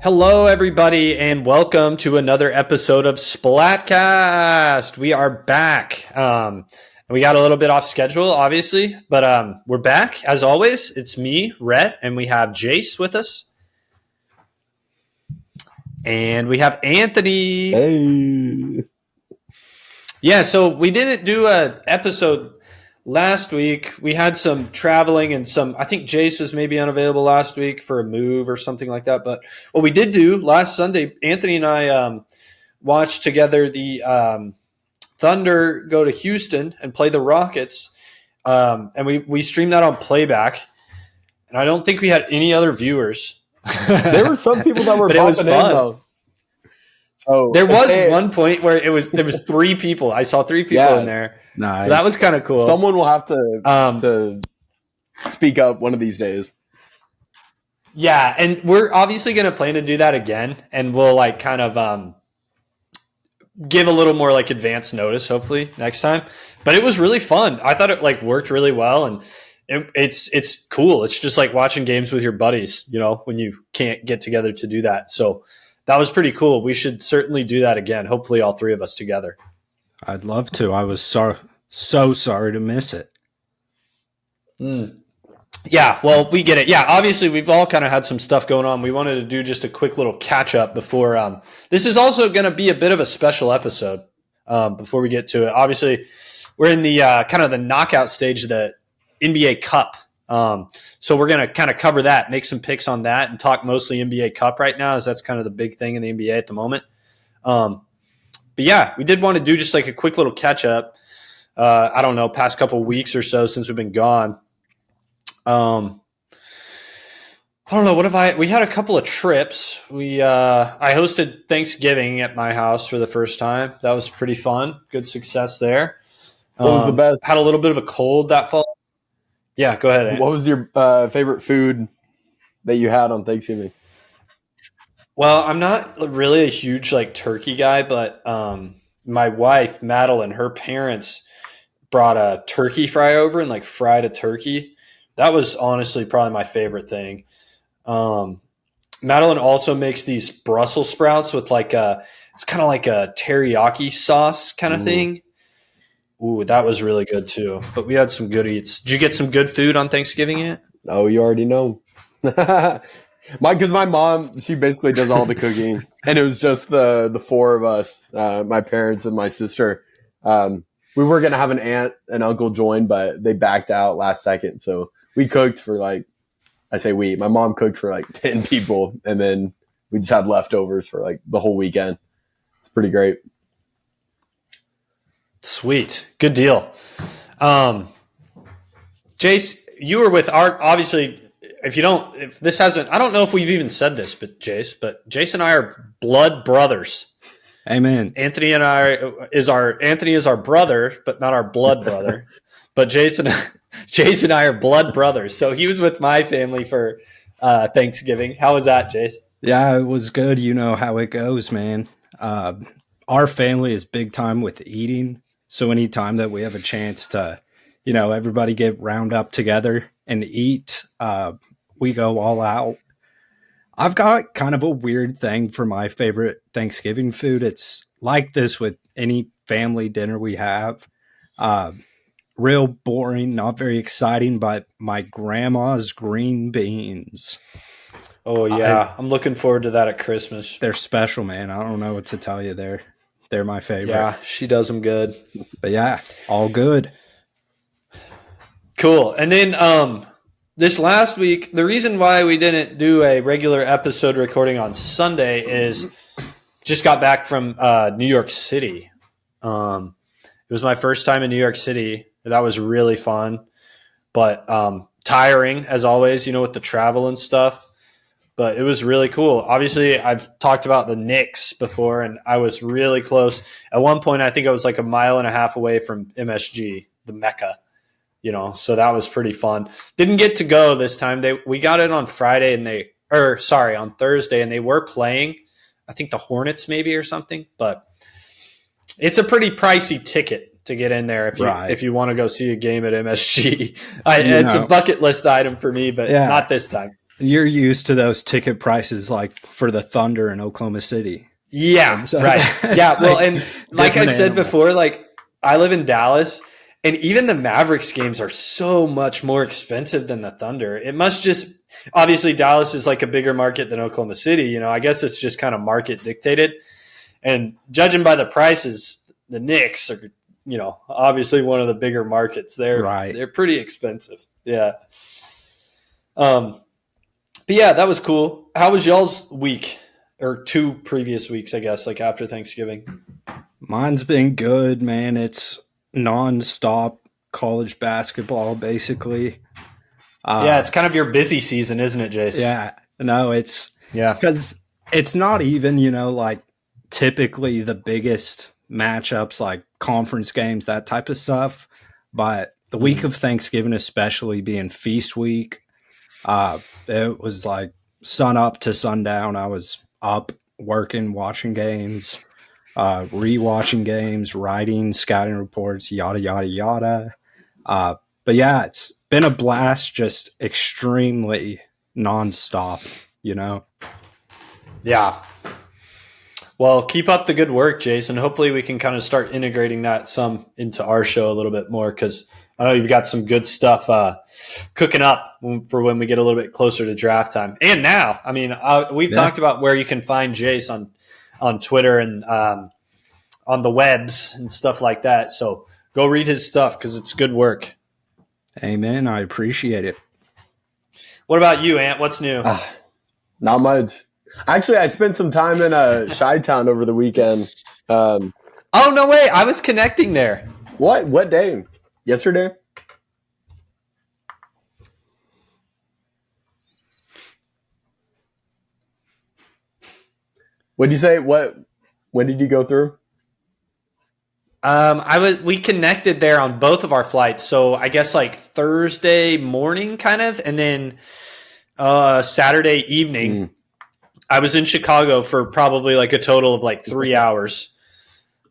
Hello, everybody, and welcome to another episode of Splatcast. We are back. We got a little bit off schedule, obviously, but we're back. As always, it's me, Rhett, and we have Jace with us. And we have Anthony. Hey. Yeah, so we didn't do an episode last week. We had some traveling and I think Jace was maybe unavailable last week for a move or something like that. But what we did do last Sunday, Anthony and I watched together the Thunder go to Houston and play the Rockets. And we streamed that on playback. And I don't think we had any other viewers. There were some people that were popping in, though. So there was one point where there was three people. I saw three people in there. Nice. So that was kind of cool. Someone will have to speak up one of these days. Yeah, and we're obviously going to plan to do that again, and we'll kind of give a little more advance notice, hopefully next time. But it was really fun. I thought it worked really well, and it's cool. It's just like watching games with your buddies, when you can't get together to do that. So that was pretty cool. We should certainly do that again. Hopefully, all three of us together. I'd love to. I was so sorry to miss it. Yeah, well, we get it. Yeah, obviously, we've all kind of had some stuff going on. We wanted to do just a quick little catch-up before this is also going to be a bit of a special episode before we get to it. Obviously, we're in the kind of the knockout stage of the NBA Cup. So we're going to kind of cover that, make some picks on that, and talk mostly NBA Cup right now, as that's kind of the big thing in the NBA at the moment. But yeah, we did want to do just a quick little catch up. I don't know, past couple weeks or so since we've been gone. I don't know. We had a couple of trips. I hosted Thanksgiving at my house for the first time. That was pretty fun. Good success there. What was the best? Had a little bit of a cold that fall. Yeah, go ahead, Ant. What was your favorite food that you had on Thanksgiving? Well, I'm not really a huge turkey guy, but my wife, Madeline, her parents brought a turkey fry over and fried a turkey. That was honestly probably my favorite thing. Madeline also makes these Brussels sprouts with it's kind of like a teriyaki sauce kind of thing. Ooh, that was really good too. But we had some good eats. Did you get some good food on Thanksgiving yet? Oh, you already know. Because my mom, she basically does all the cooking, and it was just the four of us, my parents and my sister. We were gonna have an aunt and uncle join, but they backed out last second. So we cooked for my mom cooked for 10 people, and then we just had leftovers for the whole weekend. It's pretty great. Sweet, good deal. Jace, you were with Art, obviously. I don't know if we've even said this, but Jace and I are blood brothers. Amen. Anthony is our brother, but not our blood brother. But Jace and I are blood brothers. So he was with my family for Thanksgiving. How was that, Jace? Yeah, it was good. You know how it goes, man. Our family is big time with eating. So anytime that we have a chance to, everybody get round up together and eat, we go all out. I've got kind of a weird thing for my favorite Thanksgiving food. It's like this with any family dinner we have. Real boring, not very exciting, but my grandma's green beans. Oh, yeah. I'm looking forward to that at Christmas. They're special, man. I don't know what to tell you. They're my favorite. Yeah, she does them good. But yeah, all good. Cool. And then this last week, the reason why we didn't do a regular episode recording on Sunday is just got back from New York City. It was my first time in New York City. That was really fun, but tiring as always, with the travel and stuff. But it was really cool. Obviously, I've talked about the Knicks before, and I was really close. At one point, I think I was a mile and a half away from MSG, the Mecca. So that was pretty fun. Didn't get to go this time. We got it on Friday on Thursday, and they were playing, I think the Hornets maybe or something, but it's a pretty pricey ticket to get in there if you want to go see a game at MSG. It's a bucket list item for me, but not this time. You're used to those ticket prices like for the Thunder in Oklahoma City. Yeah, So right. Yeah, well, and like I've said animal. before, like I live in Dallas, and even the Mavericks games are so much more expensive than the Thunder. It must just obviously Dallas is like a bigger market than Oklahoma City. You know, I guess it's just kind of market dictated. And judging by the prices, the Knicks are, you know, obviously one of the bigger markets. They're pretty expensive. Yeah. But yeah, that was cool. How was y'all's week or 2 previous weeks, I guess, like after Thanksgiving? Mine's been good, man. It's nonstop college basketball, basically. Yeah, it's kind of your busy season, isn't it, Jace? Yeah. No, it's Yeah. because it's not even, like typically the biggest matchups, like conference games, that type of stuff. But the week of Thanksgiving, especially being feast week, it was like sun up to sundown. I was up working, watching games, rewatching games, writing, scouting reports, yada, yada, yada. But yeah, it's been a blast, just extremely nonstop, Yeah. Well, keep up the good work, Jason. Hopefully we can kind of start integrating that some into our show a little bit more, because I know you've got some good stuff cooking up for when we get a little bit closer to draft time. And now, I mean, we've talked about where you can find Jace on Twitter and on the webs and stuff like that. So go read his stuff because it's good work. Amen. I appreciate it. What about you, Ant? What's new? Not much. Actually, I spent some time in Chi-Town over the weekend. Oh, no way. I was connecting there. What? What day? Yesterday? What did you say? When did you go through? We connected there on both of our flights. So I guess like Thursday morning kind of, and then Saturday evening. I was in Chicago for probably like a total of like 3 hours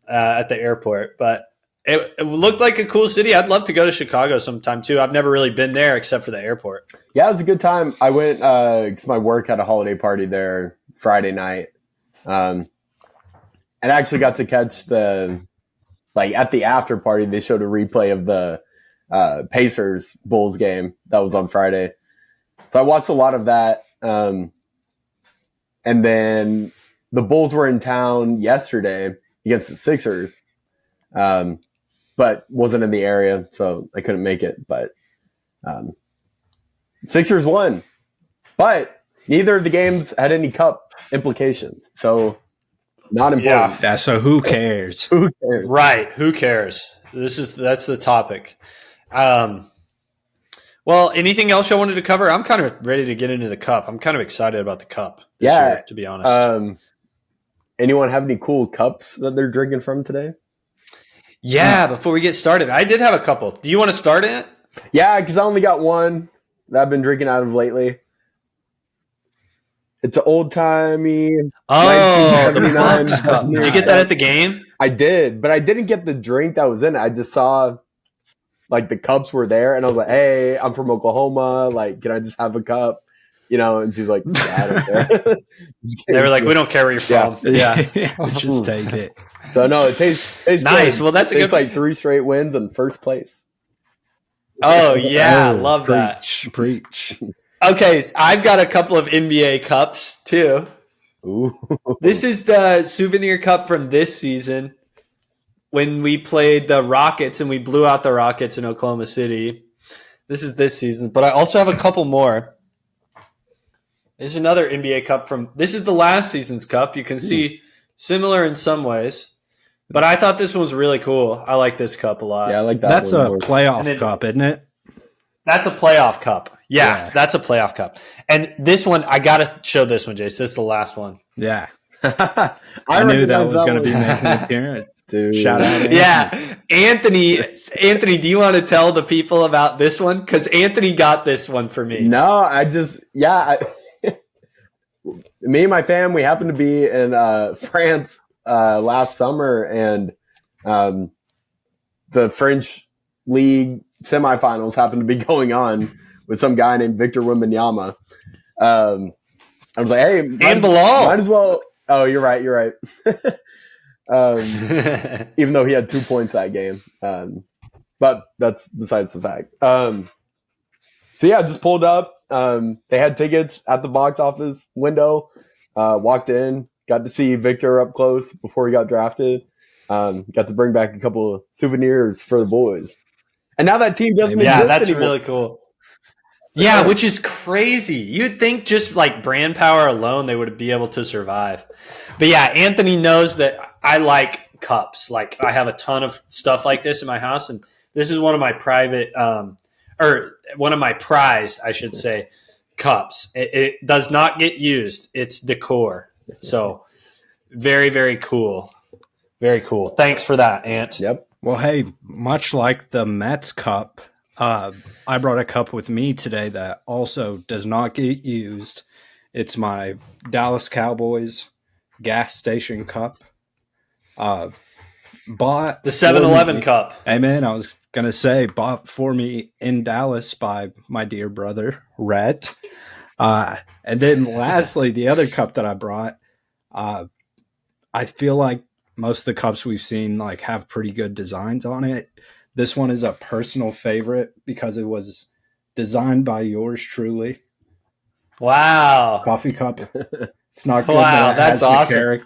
at the airport, but it looked like a cool city. I'd love to go to Chicago sometime too. I've never really been there except for the airport. Yeah, it was a good time. I went because my work had a holiday party there Friday night. And I actually got to catch at the after party, they showed a replay of the Pacers Bulls game that was on Friday. So I watched a lot of that. And then the Bulls were in town yesterday against the Sixers, but wasn't in the area, so I couldn't make it. But Sixers won. But neither of the games had any cup implications, so not important. Yeah, so who cares? Who cares? Right, who cares? That's the topic. Well, anything else y'all wanted to cover? I'm kind of ready to get into the cup. I'm kind of excited about the cup this year, to be honest. Anyone have any cool cups that they're drinking from today? Yeah, before we get started, I did have a couple. Do you want to start it? Yeah, because I only got one that I've been drinking out of lately. It's an old-timey. Oh, the Bucks cup. Did you get that at the game? I did, but I didn't get the drink that was in it. I just saw like the cups were there, and I was like, "Hey, I'm from Oklahoma. Like, can I just have a cup?" And she's like, "Yeah." They were like, "We don't care where you're from." Yeah. Just take it. So no, it tastes nice. Good. Well, that's a good. Like 3 straight wins in first place. Oh yeah, love that. Preach. Okay, I've got a couple of NBA cups too. Ooh. This is the souvenir cup from this season when we played the Rockets and we blew out the Rockets in Oklahoma City. This is this season, but I also have a couple more. There's another NBA cup this is the last season's cup. You can see similar in some ways, but I thought this one was really cool. I like this cup a lot. Yeah, I like that. That's a more. playoff cup, isn't it? That's a playoff cup. Yeah, that's a playoff cup. And this one, I got to show this one, Jace. This is the last one. Yeah. I knew that was going to be making an appearance. Dude. Shout out Anthony. Yeah. Anthony, do you want to tell the people about this one? Because Anthony got this one for me. No, me and my fam, we happened to be in France last summer, and the French league semifinals happened to be going on with some guy named Victor Wembanyama. I was like, hey, And Bilal. might as well. Oh, you're right. Even though he had 2 points that game. But that's besides the fact. So yeah, just pulled up. They had tickets at the box office window. Walked in, got to see Victor up close before he got drafted. Got to bring back a couple of souvenirs for the boys. And now that team doesn't exist that's anymore. really cool. Yeah, which is crazy. You'd think just like brand power alone, they would be able to survive. But yeah, Anthony knows that I like cups. Like I have a ton of stuff like this in my house, and this is one of my private, or one of my prized, I should say, cups. It does not get used. It's decor. So very, very cool. Very cool. Thanks for that, Ant. Yep. Well, hey, much like the Mets cup, I brought a cup with me today that also does not get used. It's my Dallas Cowboys gas station cup. Bought the 7-Eleven cup. Hey, man, I was going to say, bought for me in Dallas by my dear brother, Rhett. And then lastly, the other cup that I brought, I feel like most of the cups we've seen like have pretty good designs on it. This one is a personal favorite because it was designed by yours truly. Wow. Coffee cup. It's not good. Wow, that's awesome.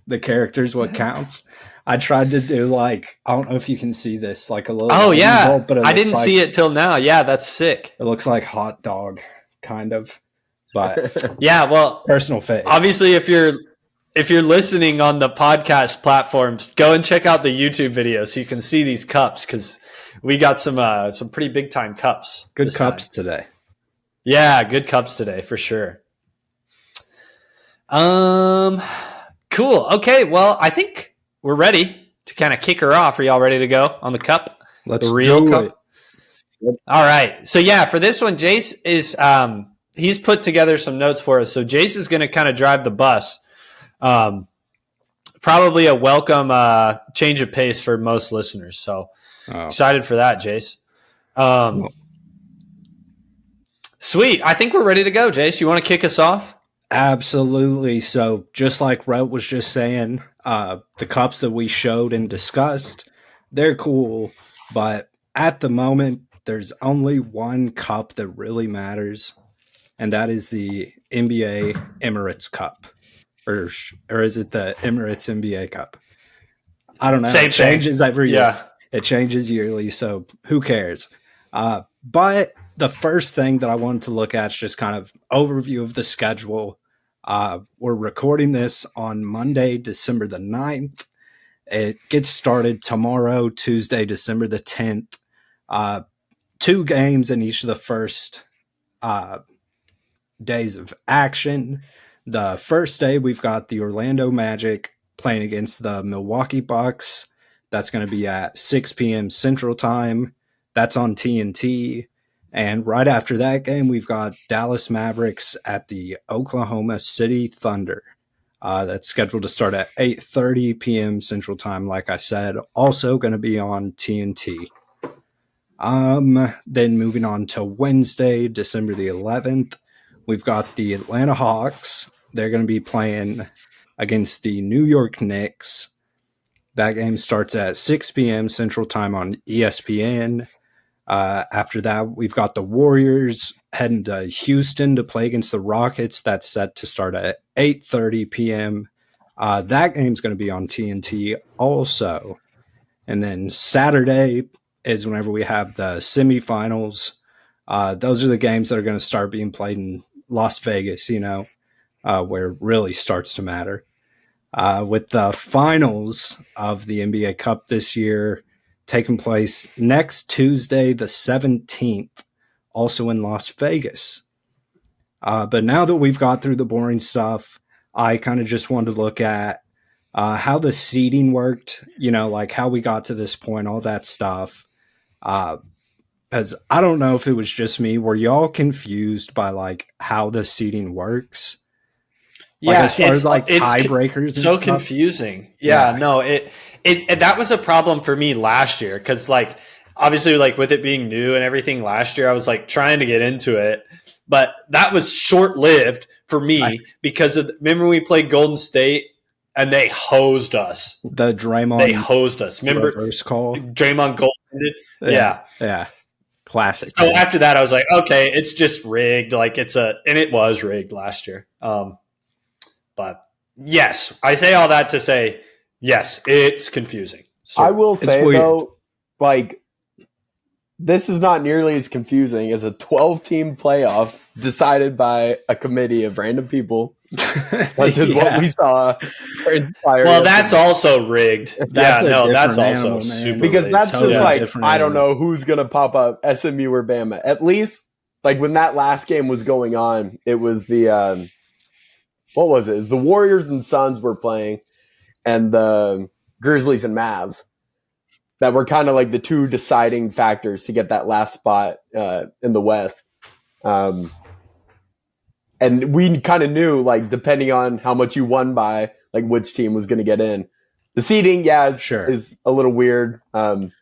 The character is what counts. I tried to do like, I don't know if you can see this, like a little. Oh, yeah. Bowl, but I didn't see it till now. Yeah, that's sick. It looks like hot dog, kind of. But yeah, well, personal favorite. Obviously, if you're listening on the podcast platforms, go and check out the YouTube video so you can see these cups because we got some pretty big time cups. Good cups today. Yeah, good cups today for sure. Cool. Okay, well, I think we're ready to kind of kick her off. Are y'all ready to go on the cup? Let's the real do cup. it. Yep. All right. So yeah, for this one, Jace is he's put together some notes for us. So Jace is going to kind of drive the bus. Probably a welcome change of pace for most listeners. So excited for that, Jace. Sweet. I think we're ready to go, Jace. You want to kick us off? Absolutely. So just like Rhett was just saying, the cups that we showed and discussed, they're cool. But at the moment, there's only one cup that really matters, and that is the NBA Emirates Cup. Or is it the Emirates NBA Cup? I don't know. Same it changes every year. Yeah. It changes yearly, so who cares? But the first thing that I wanted to look at is just kind of overview of the schedule. We're recording this on Monday, December the 9th. It gets started tomorrow, Tuesday, December the 10th. 2 games in each of the first days of action. The first day, we've got the Orlando Magic playing against the Milwaukee Bucks. That's going to be at 6 p.m. Central Time. That's on TNT. And right after that game, we've got Dallas Mavericks at the Oklahoma City Thunder. That's scheduled to start at 8:30 p.m. Central Time, like I said. Also going to be on TNT. Then moving on to Wednesday, December the 11th, we've got the Atlanta Hawks. They're going to be playing against the New York Knicks. That game starts at 6 p.m. Central Time on ESPN. After that, we've got the Warriors heading to Houston to play against the Rockets. That's set to start at 8:30 p.m. That game's going to be on TNT also. And then Saturday is whenever we have the semifinals. Those are the games that are going to start being played in Las Vegas, where it really starts to matter. With the finals of the NBA Cup this year taking place next Tuesday, the 17th, also in Las Vegas. But now that we've got through the boring stuff, I kind of just wanted to look at how the seeding worked, like how we got to this point, all that stuff. As I don't know if it was just me. Were y'all confused by like how the seeding works? Yeah, like, as far as like tiebreakers, so confusing. Yeah, no, it that was a problem for me last year because like obviously like with it being new and everything last year, I was like trying to get into it, but that was short lived for me because remember we played Golden State and they hosed us. The Draymond. They hosed us. Remember reverse call. Draymond goaltended? Yeah. Classic. So after that, I was like, okay, it's just rigged. Like and it was rigged last year. But yes, I say all that to say, yes, it's confusing. So, I will say though, like, this is not nearly as confusing as a 12-team playoff decided by a committee of random people, such as what we saw. Well, that's also rigged. That's also animal, super because rigged. that's Totally just like, I don't animal. know who's gonna pop up, SMU or Bama. At least, like when that last game was going on, it was the what was it? It was the Warriors and Suns were playing, and the Grizzlies and Mavs. That were kind of like the two deciding factors to get that last spot in the West. And we kind of knew, like, depending on how much you won by, like, which team was going to get in. The seeding, is a little weird. When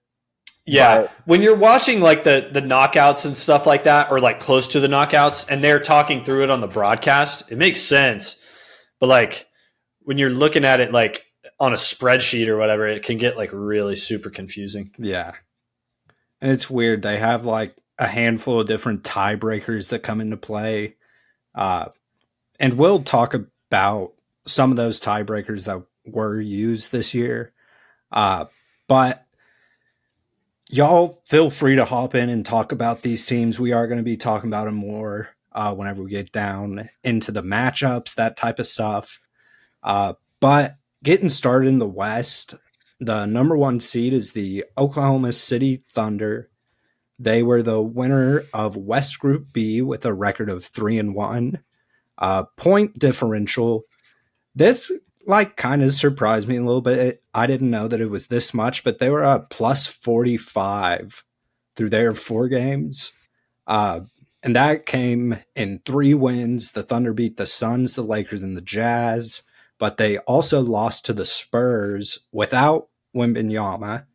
you're watching, like, the knockouts and stuff like that, or, like, close to the knockouts, and they're talking through it on the broadcast, it makes sense. But, like, when you're looking at it, like, on a spreadsheet or whatever, it can get like really super confusing. Yeah. And it's weird. They have like a handful of different tiebreakers that come into play. And we'll talk about some of those tiebreakers that were used this year. But y'all feel free to hop in and talk about these teams. We are going to be talking about them more whenever we get down into the matchups, that type of stuff. But getting started in the West, the number 1 seed is the Oklahoma City Thunder. They were the winner of West Group B with a record of 3-1. Point differential. This like kind of surprised me a little bit. I didn't know that it was this much, but they were at plus 45 through their 4 games. And that came in 3 wins. The Thunder beat the Suns, the Lakers, and the Jazz. But they also lost to the Spurs without Wembanyama.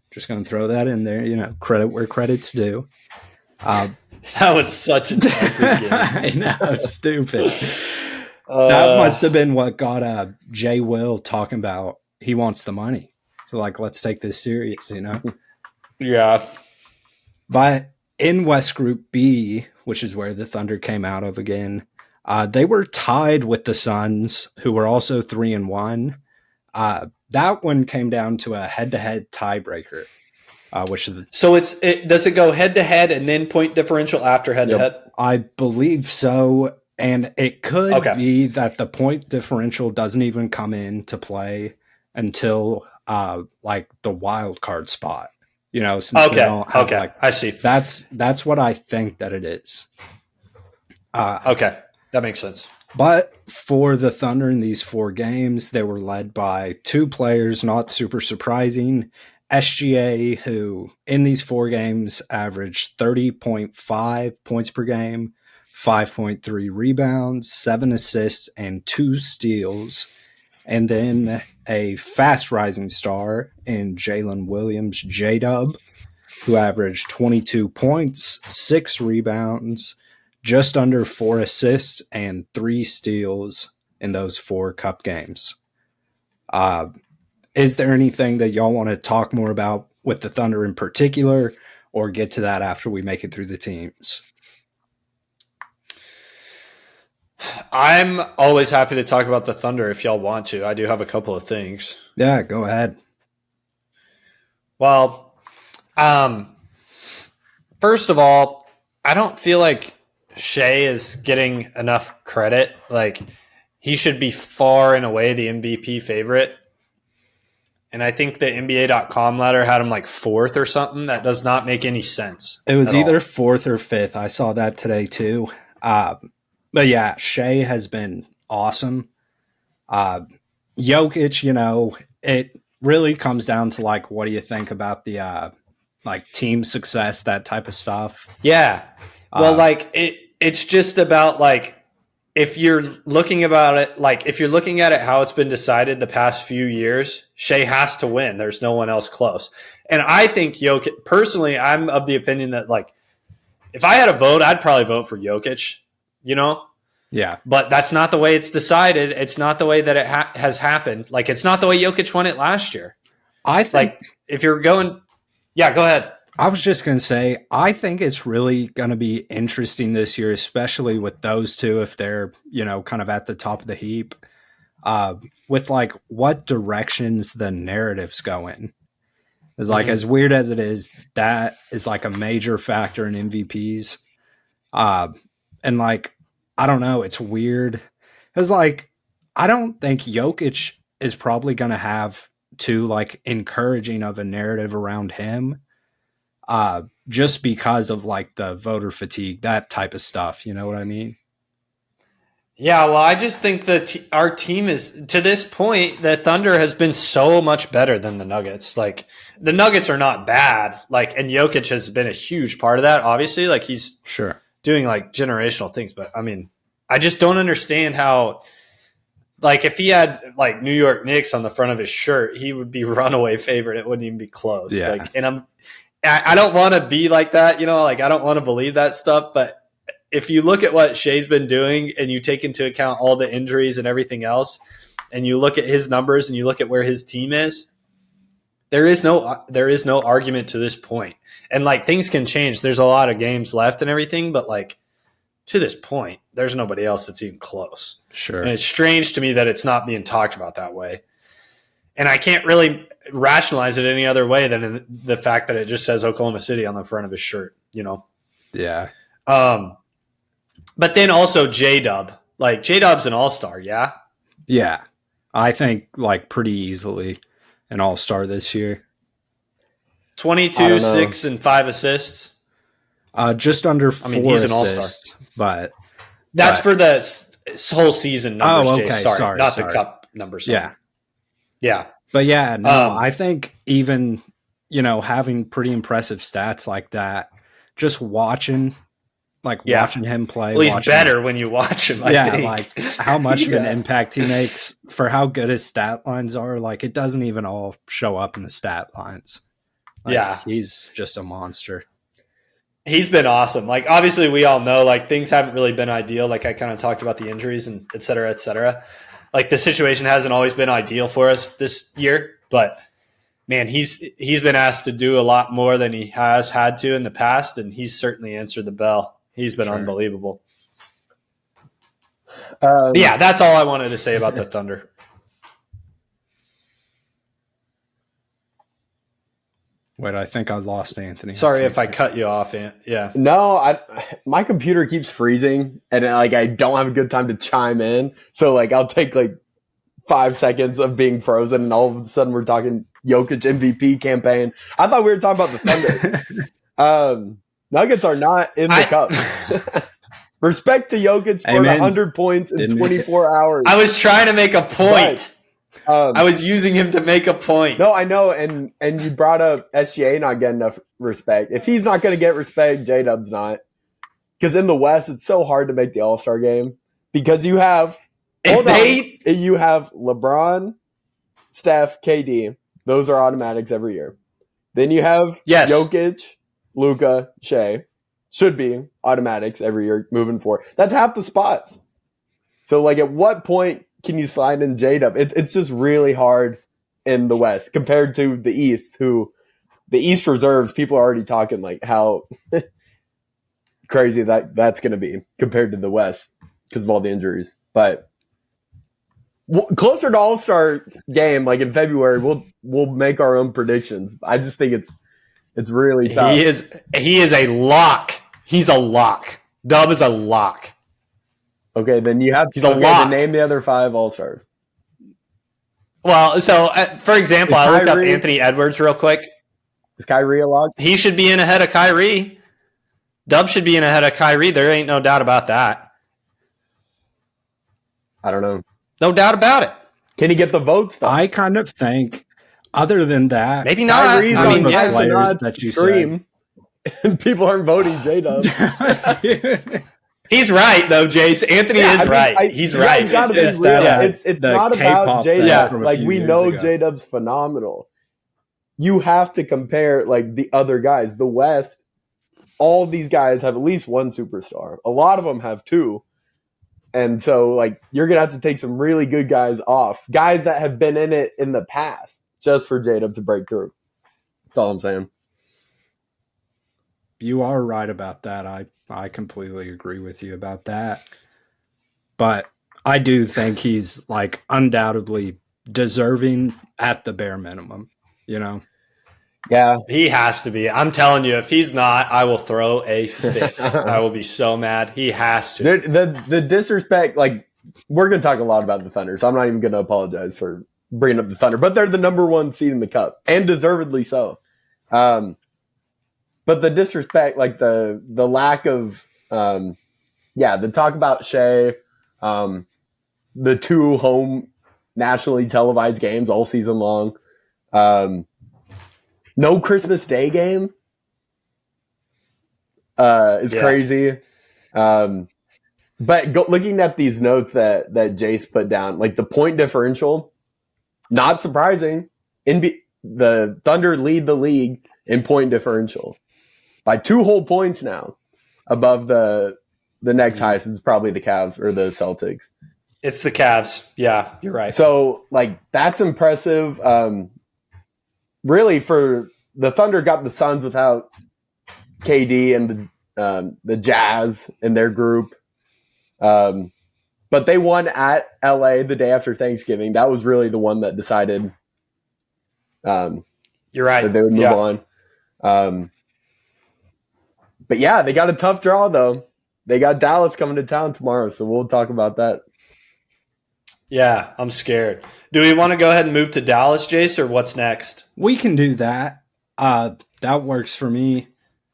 Just going to throw that in there, credit where credit's due. That was such a tough game. I know, stupid. That must have been what got Jay Will talking about he wants the money. So, like, let's take this serious, Yeah. But in West Group B, which is where the Thunder came out of again, they were tied with the Suns, who were also 3-1. That one came down to a head-to-head tiebreaker. So does it go head-to-head and then point differential after head-to-head? Yep, I believe so, and it could be that the point differential doesn't even come into play until like the wild card spot. Since they don't have, I see. That's what I think that it is. Okay. That makes sense. But for the Thunder in these 4 games, they were led by 2 players, not super surprising. SGA, who in these 4 games averaged 30.5 points per game, 5.3 rebounds, 7 assists, and 2 steals. And then a fast rising star in Jalen Williams, J-Dub, who averaged 22 points, 6 rebounds, just under 4 assists and 3 steals in those 4 cup games. Is there anything that y'all want to talk more about with the Thunder in particular, or get to that after we make it through the teams? I'm always happy to talk about the Thunder if y'all want to. I do have a couple of things. Yeah, go ahead. Well, first of all, I don't feel like Shea is getting enough credit. Like, he should be far and away the MVP favorite. And I think the NBA.com ladder had him like 4th or something. That does not make any sense. It was either 4th or 5th. I saw that today too. But yeah, Shea has been awesome. Jokic, it really comes down to like, what do you think about the like team success, that type of stuff? Yeah. Well, like it's just about like, if you're looking at it how it's been decided the past few years, Shea has to win. There's no one else close. And I think Jokic, personally, I'm of the opinion that like if I had a vote, I'd probably vote for Jokic, Yeah. But that's not the way it's decided. It's not the way that it has happened. Like, it's not the way Jokic won it last year. I think, like, if you're going, yeah, go ahead. I was just going to say, I think it's really going to be interesting this year, especially with those two, if they're, kind of at the top of the heap, with like what directions the narrative's going. It's like, as weird as it is, that is like a major factor in MVPs. And like, I don't know, it's weird. It's like, I don't think Jokic is probably going to have too like encouraging of a narrative around him. Just because of like the voter fatigue, that type of stuff. You know what I mean? Yeah, well, I just think that our team is, to this point, the Thunder has been so much better than the Nuggets. Like, the Nuggets are not bad. Like, and Jokic has been a huge part of that, obviously. Like, he's doing like generational things. But I mean, I just don't understand how, like, if he had like New York Knicks on the front of his shirt, he would be runaway favorite. It wouldn't even be close. Yeah. Like, and I don't want to be like that, like, I don't want to believe that stuff. But if you look at what Shea's been doing and you take into account all the injuries and everything else, and you look at his numbers and you look at where his team is, there is no argument to this point. And like, things can change. There's a lot of games left and everything, but like, to this point, there's nobody else that's even close. Sure. And it's strange to me that it's not being talked about that way. And I can't really rationalize it any other way than the fact that it just says Oklahoma City on the front of his shirt, Yeah. But then also J-Dub. Like, J-Dub's an all-star, yeah? Yeah. I think like pretty easily an all-star this year. 22, 6, and 5 assists. Just under 4 he's an assists, all-star. But that's for the whole season numbers, okay. Sorry, not the cup numbers. Yeah. Yeah. But yeah, no, I think even, having pretty impressive stats like that, just watching him play. Well, he's better when you watch him. I think. Like how much of an impact he makes for how good his stat lines are. Like, it doesn't even all show up in the stat lines. Like, he's just a monster. He's been awesome. Like, obviously we all know, like, things haven't really been ideal. Like, I kind of talked about the injuries and et cetera, et cetera. Like, the situation hasn't always been ideal for us this year, but man, he's been asked to do a lot more than he has had to in the past, and he's certainly answered the bell. He's been unbelievable. Yeah, that's all I wanted to say about the Thunder. Wait, I think I lost Anthony. Sorry if I cut you off, yeah. No, my computer keeps freezing, and like I don't have a good time to chime in. So like I'll take like 5 seconds of being frozen, and all of a sudden we're talking Jokic MVP campaign. I thought we were talking about the Thunder. Nuggets are not in the cup. Respect to Jokic for 100 points in 24 hours. I was trying to make a point. I was using him to make a point. No, I know, and you brought up SGA not getting enough respect. If he's not going to get respect, J-Dub's not. Because in the West, it's so hard to make the All-Star game. Because you have you have LeBron, Steph, KD. Those are automatics every year. Then you have Jokic, Luka, Shea. Should be automatics every year moving forward. That's half the spots. So, like, at what point can you slide in J-Dub? It's just really hard in the West compared to the East, who the East reserves, people are already talking like how crazy that's going to be compared to the West because of all the injuries. But closer to All-Star game, like in February, we'll make our own predictions. I just think it's really tough. He is a lock. He's a lock. Dub is a lock. Okay, then you have to name the other 5 All-Stars. Well, so for example, I looked up Anthony Edwards real quick. Is Kyrie a lock? He should be in ahead of Kyrie. Dub should be in ahead of Kyrie. There ain't no doubt about that. I don't know. No doubt about it. Can he get the votes, though? I kind of think, other than that, maybe not. Kyrie's on that you stream, and people aren't voting J-Dub. He's right, though, Jace. Anthony is right. He's right. You gotta be real. It's not about J-Dub. Like, we know J-Dub's phenomenal. You have to compare, like, the other guys. The West, all of these guys have at least one superstar. A lot of them have two. And so, like, you're going to have to take some really good guys off. Guys that have been in it in the past just for J-Dub to break through. That's all I'm saying. You are right about that. I completely agree with you about that. But I do think he's, like, undoubtedly deserving at the bare minimum, you know? Yeah. He has to be. I'm telling you, if he's not, I will throw a fit. I will be so mad. He has to. The disrespect, like, we're going to talk a lot about the Thunder, so I'm not even going to apologize for bringing up the Thunder. But they're the number one seed in the Cup, and deservedly so. But the disrespect, like the lack of, the talk about Shea, the two home nationally televised games all season long, no Christmas Day game is crazy. But looking at these notes that Jace put down, like the point differential, not surprising. The Thunder lead the league in point differential by 2 whole points now, above the next highest is probably the Cavs or the Celtics. It's the Cavs. Yeah, you're right. So, like, that's impressive. Really, for the Thunder got the Suns without KD and the Jazz in their group. But they won at LA the day after Thanksgiving. That was really the one that decided you're right. that they would move on. But yeah, they got a tough draw, though. They got Dallas coming to town tomorrow, so we'll talk about that. Yeah, I'm scared. Do we want to go ahead and move to Dallas, Jace, or what's next? We can do that. That works for me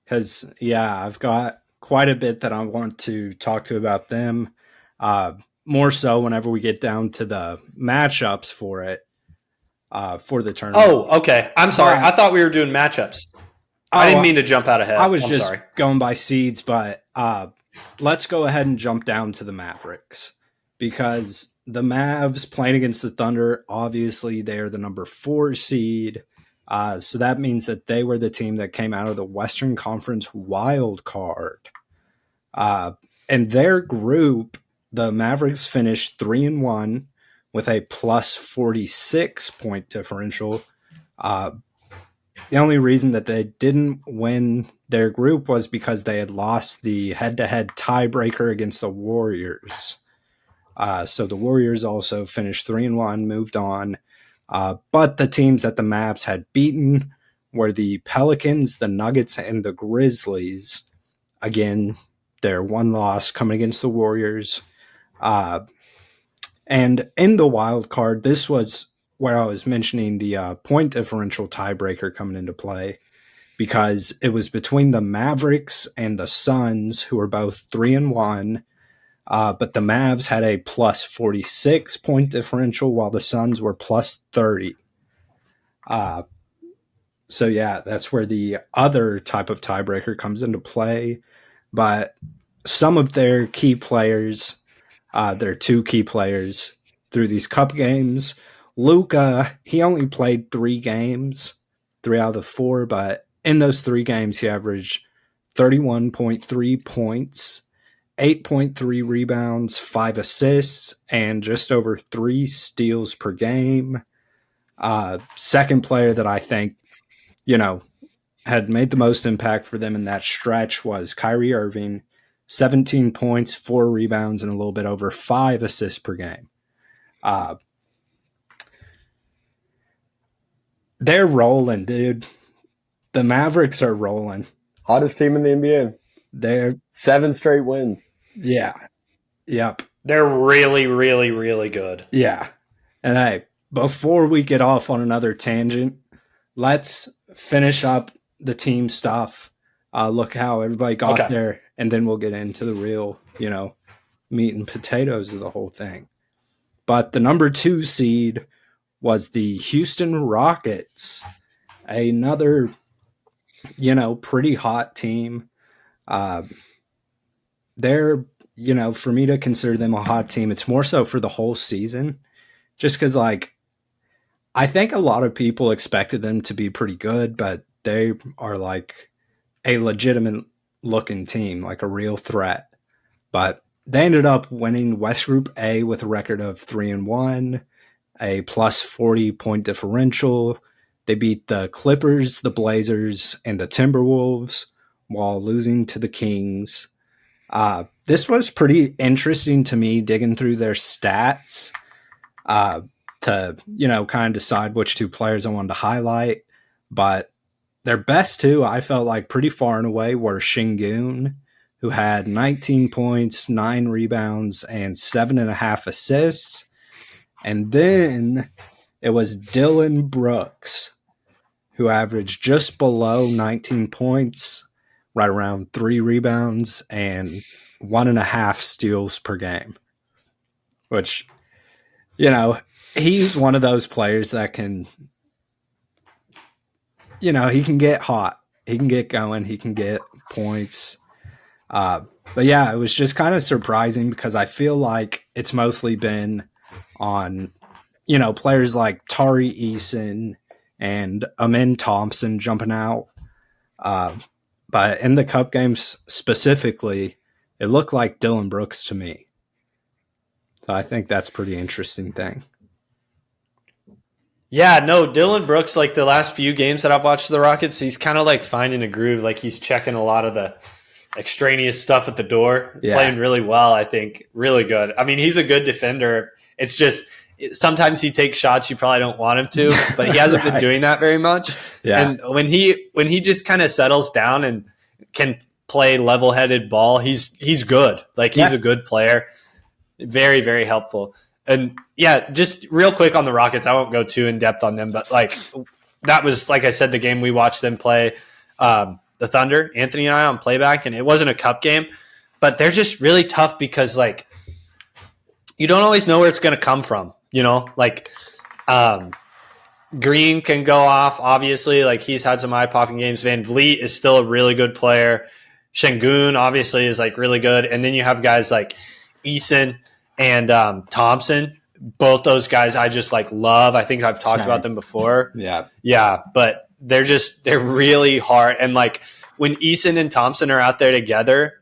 because, I've got quite a bit that I want to talk to about them. More so whenever we get down to the matchups for it, for the tournament. Oh, okay. I'm sorry. I thought we were doing matchups. I didn't mean to jump out ahead. I was I'm sorry. going by seeds, but let's go ahead and jump down to the Mavericks because the Mavs playing against the Thunder, obviously they're the number 4 seed. So that means that they were the team that came out of the Western Conference wild card. And their group, the Mavericks finished 3-1 with a plus 46 point differential. The only reason that they didn't win their group was because they had lost the head-to-head tiebreaker against the Warriors. So the Warriors also finished 3-1, moved on. But the teams that the Mavs had beaten were the Pelicans, the Nuggets, and the Grizzlies. Again, their one loss coming against the Warriors. And in the wild card, this was where I was mentioning the point differential tiebreaker coming into play, because it was between the Mavericks and the Suns, who were both 3-1. But the Mavs had a plus 46 point differential while the Suns were plus 30. So that's where the other type of tiebreaker comes into play. But some of their key players, their 2 key players through these cup games, Luka, he only played 3 games, 3 out of the 4, but in those 3 games, he averaged 31.3 points, 8.3 rebounds, 5 assists, and just over 3 steals per game. Second player that I think, had made the most impact for them in that stretch was Kyrie Irving, 17 points, 4 rebounds, and a little bit over 5 assists per game. They're rolling, dude. The Mavericks are rolling. Hottest team in the NBA. They're 7 straight wins. Yeah. Yep. They're really, really, really good. Yeah. And hey, before we get off on another tangent, let's finish up the team stuff. Look how everybody got there, and then we'll get into the real, meat and potatoes of the whole thing. But the number 2 seed was the Houston Rockets, another, pretty hot team. They're, for me to consider them a hot team, it's more so for the whole season, just because, I think a lot of people expected them to be pretty good, but they are a legitimate looking team, like a real threat. But they ended up winning West Group A with a record of 3-1, a plus 40 point differential. They beat the Clippers, the Blazers, and the Timberwolves while losing to the Kings. This was pretty interesting to me, digging through their stats to, kind of decide which two players I wanted to highlight. But their best two, I felt like pretty far and away, were Şengün, who had 19 points, 9 rebounds, and 7.5 assists. And then it was Dylan Brooks, who averaged just below 19 points, right around 3 rebounds, and 1.5 steals per game. Which, he's one of those players that can, he can get hot. He can get going. He can get points. But yeah, it was just kind of surprising because I feel like it's mostly been on, players like Tari Eason and Amin Thompson jumping out. But in the Cup games specifically, it looked like Dylan Brooks to me. So I think that's a pretty interesting thing. Yeah, no, Dylan Brooks, like the last few games that I've watched the Rockets, he's kind of like finding a groove. Like he's checking a lot of the extraneous stuff at the door, playing really well, I think. Really good. I mean, he's a good defender. It's just sometimes he takes shots you probably don't want him to, but he hasn't been doing that very much. Yeah. And when he just kind of settles down and can play level-headed ball, he's good. Like he's a good player. Very, very helpful. And yeah, just real quick on the Rockets, I won't go too in depth on them, but like that was, like I said, the game we watched them play the Thunder, Anthony and I on playback, and it wasn't a Cup game, but they're just really tough because like you don't always know where it's going to come from, like Green can go off, obviously, like he's had some eye-popping games. Van Vliet is still a really good player. Şengün obviously is like really good, and then you have guys like Eason and Thompson. Both those guys I just like love. I think I've talked about them before. Yeah, but they're really hard. And like when Eason and Thompson are out there together,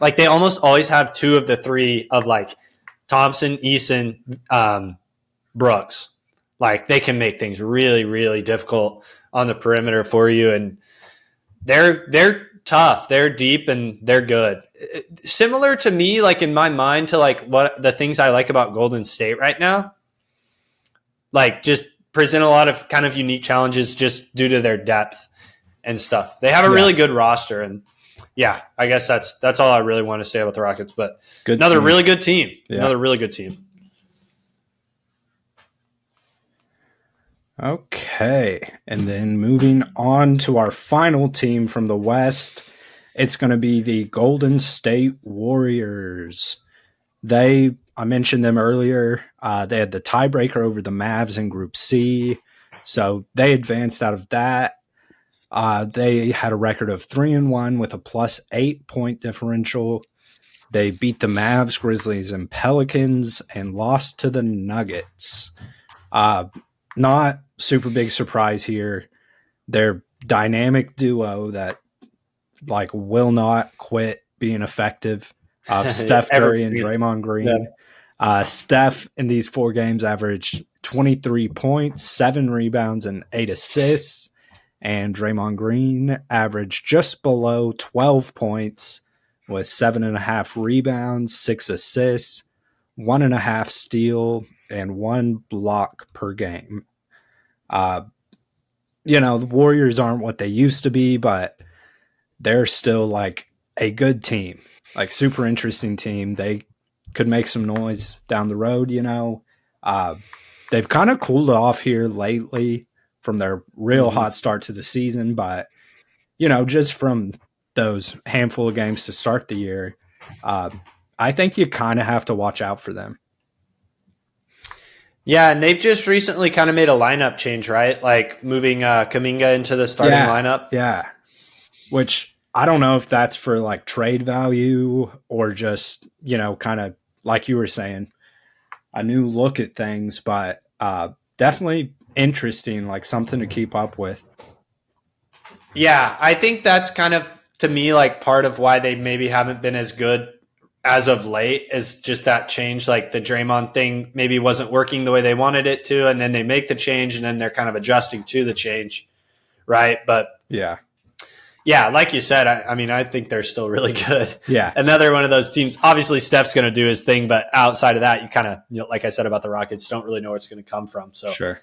like they almost always have two of the three of like Thompson, Eason, Brooks. Like they can make things really, really difficult on the perimeter for you. And they're tough. They're deep and they're good. Similar to me, like in my mind, to like what the things I like about Golden State right now, like just present a lot of kind of unique challenges just due to their depth and stuff. They have a really good roster, and yeah, I guess that's all I really want to say about the Rockets. But another really good team. Yeah. Another really good team. Okay, and then moving on to our final team from the West, it's going to be the Golden State Warriors. I mentioned them earlier. They had the tiebreaker over the Mavs in Group C, so they advanced out of that. They had a record of 3-1 with a plus 8 point differential. They beat the Mavs, Grizzlies, and Pelicans and lost to the Nuggets. Not super big surprise here. Their dynamic duo that like will not quit being effective. Steph Curry and Draymond Green. Yeah. Steph in these 4 games averaged 23 points, 7 rebounds, and 8 assists. And Draymond Green averaged just below 12 points with 7.5 rebounds, 6 assists, 1.5 steal, and 1 block per game. The Warriors aren't what they used to be, but they're still like a good team, like super interesting team. They could make some noise down the road. They've kind of cooled off here lately from their real hot start to the season, but just from those handful of games to start the year, I think you kind of have to watch out for them. Yeah, and they've just recently kind of made a lineup change, right? Like moving Kuminga into the starting lineup. Yeah, which I don't know if that's for like trade value or just, kind of like you were saying, a new look at things, but definitely interesting, like something to keep up with. Yeah, I think that's kind of to me, like part of why they maybe haven't been as good as of late is just that change. Like the Draymond thing maybe wasn't working the way they wanted it to, and then they make the change, and then they're kind of adjusting to the change, right? But Yeah. yeah, like you said, I mean, I think they're still really good. Yeah. Another one of those teams. Obviously, Steph's going to do his thing, but outside of that, you kind of, like I said about the Rockets, don't really know where it's going to come from. So Sure.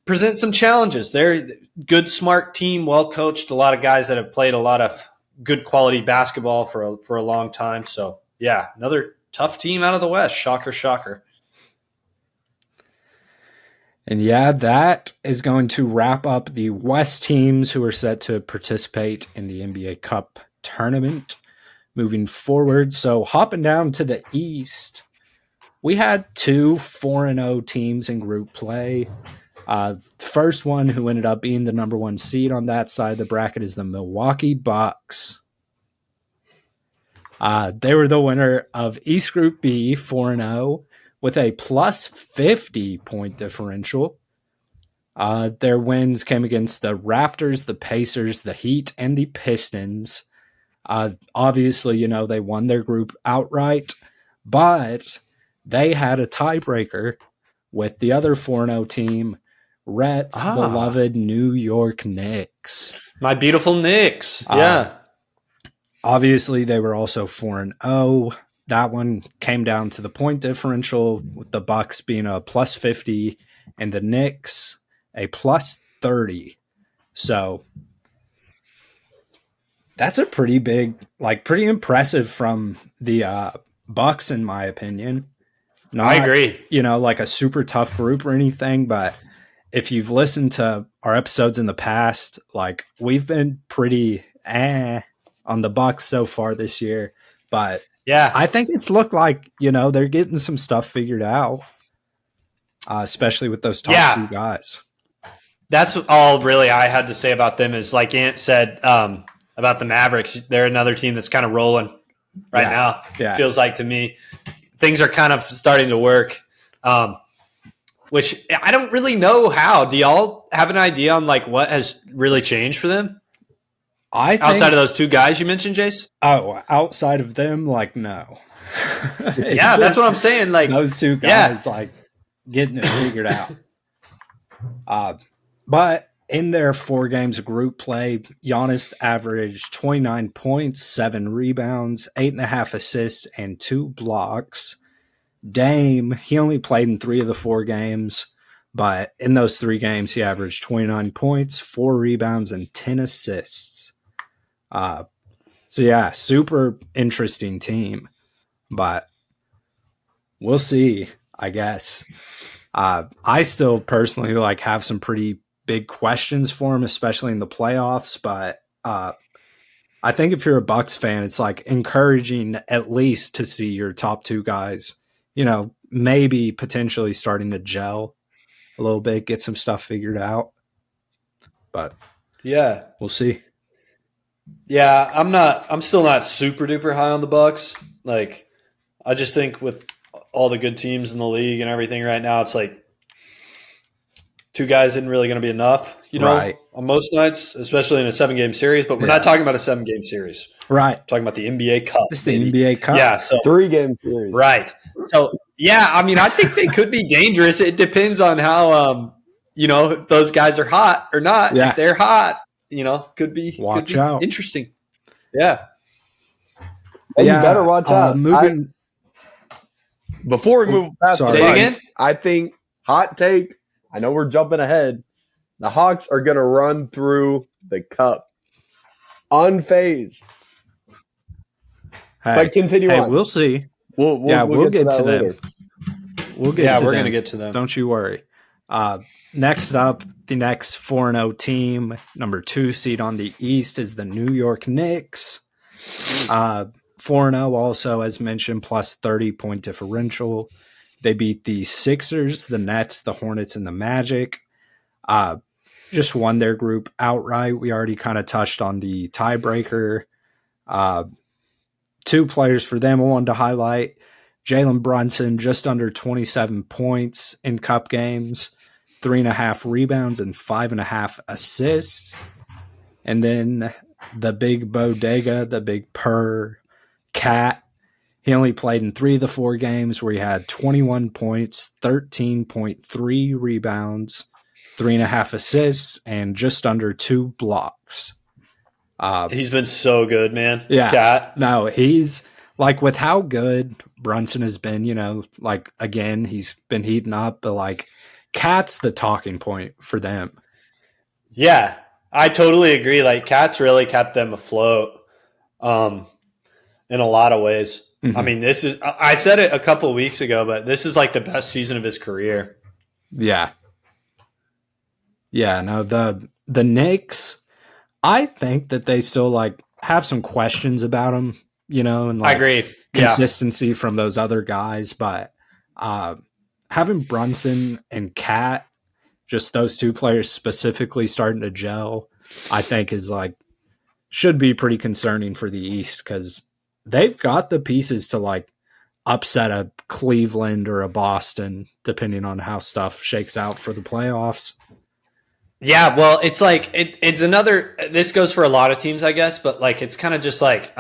Present some challenges. They're a good, smart team, well coached. A lot of guys that have played a lot of good quality basketball for a long time. So yeah, another tough team out of the West. Shocker, shocker. And yeah, that is going to wrap up the West teams who are set to participate in the NBA Cup tournament moving forward. So hopping down to the East, we had 2 4-0 teams in group play. First one who ended up being the number 1 seed on that side of the bracket is the Milwaukee Bucks. They were the winner of East Group B 4-0 with a plus 50 point differential. Their wins came against the Raptors, the Pacers, the Heat, and the Pistons. Obviously, they won their group outright, but they had a tiebreaker with the other 4-0 team, Rhett's beloved New York Knicks. My beautiful Knicks. Yeah. Obviously, they were also 4-0. That one came down to the point differential, with the Bucks being a plus 50 and the Knicks a plus 30. So that's a pretty big, pretty impressive from the Bucks, in my opinion. I agree. Like a super tough group or anything, but if you've listened to our episodes in the past, we've been pretty on the Bucks so far this year. But yeah, I think it's looked like, they're getting some stuff figured out, especially with those top 2 guys. That's all really I had to say about them is, like Ant said about the Mavericks, they're another team that's kind of rolling right now. Yeah. Feels like to me. Things are kind of starting to work, which I don't really know how. Do y'all have an idea on what has really changed for them? Outside of those 2 guys you mentioned, Jace? Oh, outside of them, no. Yeah, that's what I'm saying. Those 2 guys, getting it figured out. But in their 4 games of group play, Giannis averaged 29 points, 7 rebounds, 8.5 assists, and 2 blocks. Dame, he only played in 3 of the 4 games, but in those 3 games, he averaged 29 points, 4 rebounds, and 10 assists. So yeah, super interesting team, but we'll see, I guess. I still personally have some pretty big questions for him, especially in the playoffs. But I think if you're a Bucks fan, it's encouraging at least to see your top 2 guys, maybe potentially starting to gel a little bit, get some stuff figured out. But yeah, we'll see. Yeah, I'm still not super duper high on the Bucks. I just think with all the good teams in the league and everything right now, it's 2 guys isn't really going to be enough, right, on most nights, especially in a 7-game series. But we're not talking about a 7-game series. Right. We're talking about the NBA Cup. It's the NBA Cup. Yeah. So 3-game series. Right. So, yeah, I mean, I think they could be dangerous. It depends on how, if those guys are hot or not. Yeah. If they're hot, could be out. Interesting. Yeah. And you better watch out. Before we move past Say it again? I think, hot take, I know we're jumping ahead. The Hawks are going to run through the cup unfazed. But continue on. We'll see. We'll get to them. later. We're going to get to them. Don't you worry. Next up, the next 4-0 team, number 2 seed on the East, is the New York Knicks. 4-0 also, as mentioned, plus 30 point differential. They beat the Sixers, the Nets, the Hornets, and the Magic. Just won their group outright. We already kind of touched on the tiebreaker. 2 players for them I wanted to highlight. Jalen Brunson, just under 27 points in cup games, 3.5 rebounds, and 5.5 assists. And then the big bodega, the big purr cat. He only played in 3 of the 4 games where he had 21 points, 13.3 rebounds, 3.5 assists, and just under 2 blocks. He's been so good, man. Yeah. Cat. No, he's like, with how good Brunson has been, like, again, he's been heating up, but like, Cat's the talking point for them. Yeah, I totally agree. Like, Cat's really kept them afloat in a lot of ways. Mm-hmm. I mean, I said it a couple of weeks ago, but this is like the best season of his career. Yeah. Yeah, no, the Knicks, I think that they still like have some questions about him, and like I agree. Consistency from those other guys, but having Brunson and Cat, just those 2 players specifically starting to gel, I think is like should be pretty concerning for the East because they've got the pieces to like upset a Cleveland or a Boston, depending on how stuff shakes out for the playoffs. Yeah, well, it's like it's another. This goes for a lot of teams, I guess, but like it's kind of just like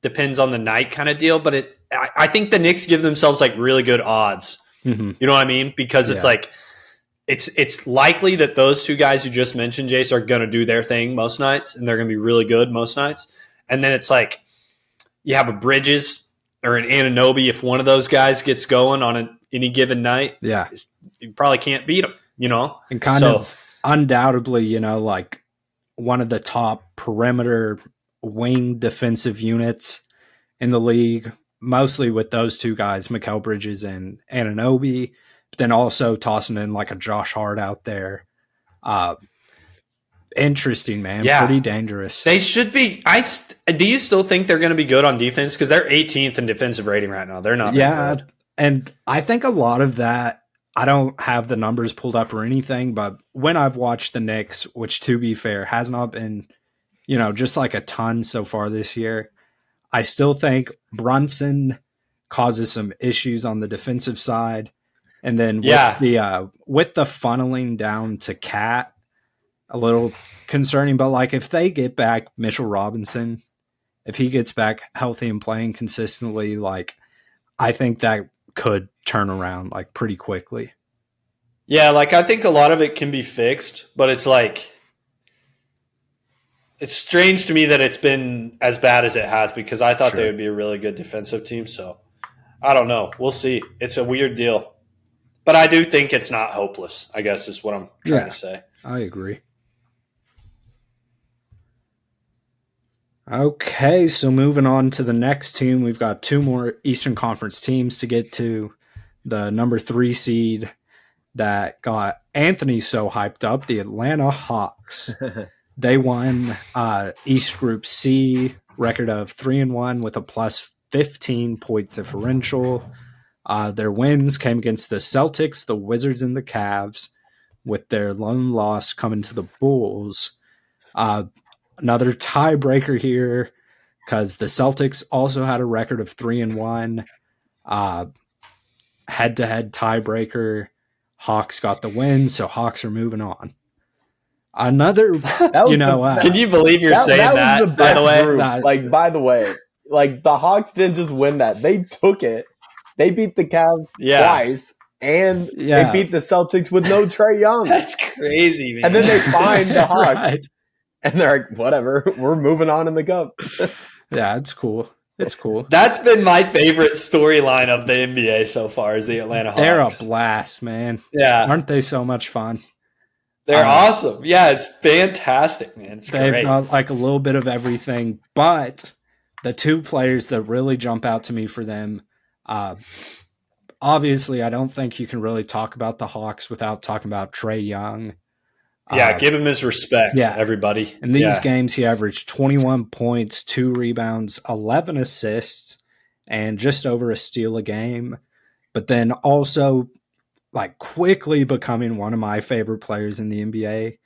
depends on the night kind of deal. But I think the Knicks give themselves like really good odds. Mm-hmm. You know what I mean? Because it's like it's likely that those 2 guys you just mentioned, Jace, are going to do their thing most nights, and they're going to be really good most nights. And then it's like you have a Bridges or an Anunoby. If one of those guys gets going on any given night, you probably can't beat them. And kind of undoubtedly, like one of the top perimeter wing defensive units in the league, mostly with those 2 guys, Mikal Bridges and Anunoby, but then also tossing in like a Josh Hart out there. Interesting, man. Yeah. Pretty dangerous. They should be. Do you still think they're going to be good on defense? Because they're 18th in defensive rating right now. They're not. Yeah, good. And I think a lot of that, I don't have the numbers pulled up or anything, but when I've watched the Knicks, which to be fair has not been, just like a ton so far this year, I still think Brunson causes some issues on the defensive side. And then with the funneling down to Cat, a little concerning. But like if they get back Mitchell Robinson, if he gets back healthy and playing consistently, like I think that could turn around like pretty quickly. Yeah, like I think a lot of it can be fixed, but it's like it's strange to me that it's been as bad as it has because I thought they would be a really good defensive team. So I don't know. We'll see. It's a weird deal. But I do think it's not hopeless, I guess is what I'm trying to say. I agree. Okay, so moving on to the next team, we've got 2 more Eastern Conference teams to get to. The number 3 seed that got Anthony so hyped up, the Atlanta Hawks. They won East Group C, record of 3-1 with a plus 15-point differential. Their wins came against the Celtics, the Wizards, and the Cavs, with their lone loss coming to the Bulls. Another tiebreaker here because the Celtics also had a record of 3-1. Head-to-head tiebreaker. Hawks got the win, so Hawks are moving on. Another, can you believe you're saying that? Was the best group. By the way, the Hawks didn't just win that; they took it. They beat the Cavs twice, and they beat the Celtics with no Trae Young. That's crazy, man. And then they find the Hawks, and they're like, "Whatever, we're moving on in the cup." Yeah, it's cool. It's cool. That's been my favorite storyline of the NBA so far is the Atlanta Hawks. They're a blast, man. Yeah. Aren't they so much fun? They're awesome. Yeah, it's fantastic, man. It's they've great. got like a little bit of everything, but the 2 players that really jump out to me for them, obviously, I don't think you can really talk about the Hawks without talking about Trae Young. Yeah, give him his respect, everybody. In these games, he averaged 21 points, 2 rebounds, 11 assists, and just over a steal a game. But then also, like, quickly becoming one of my favorite players in the NBA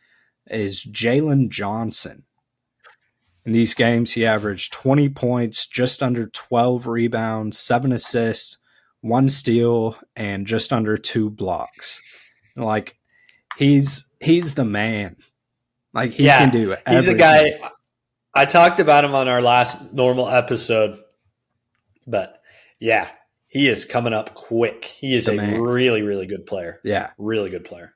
is Jalen Johnson. In these games, he averaged 20 points, just under 12 rebounds, 7 assists, 1 steal, and just under 2 blocks. Like, he's the man. Like, he can do everything. He's a guy. I talked about him on our last normal episode, but yeah, he is coming up quick. He is The a man. really, really good player. Yeah, Really good player.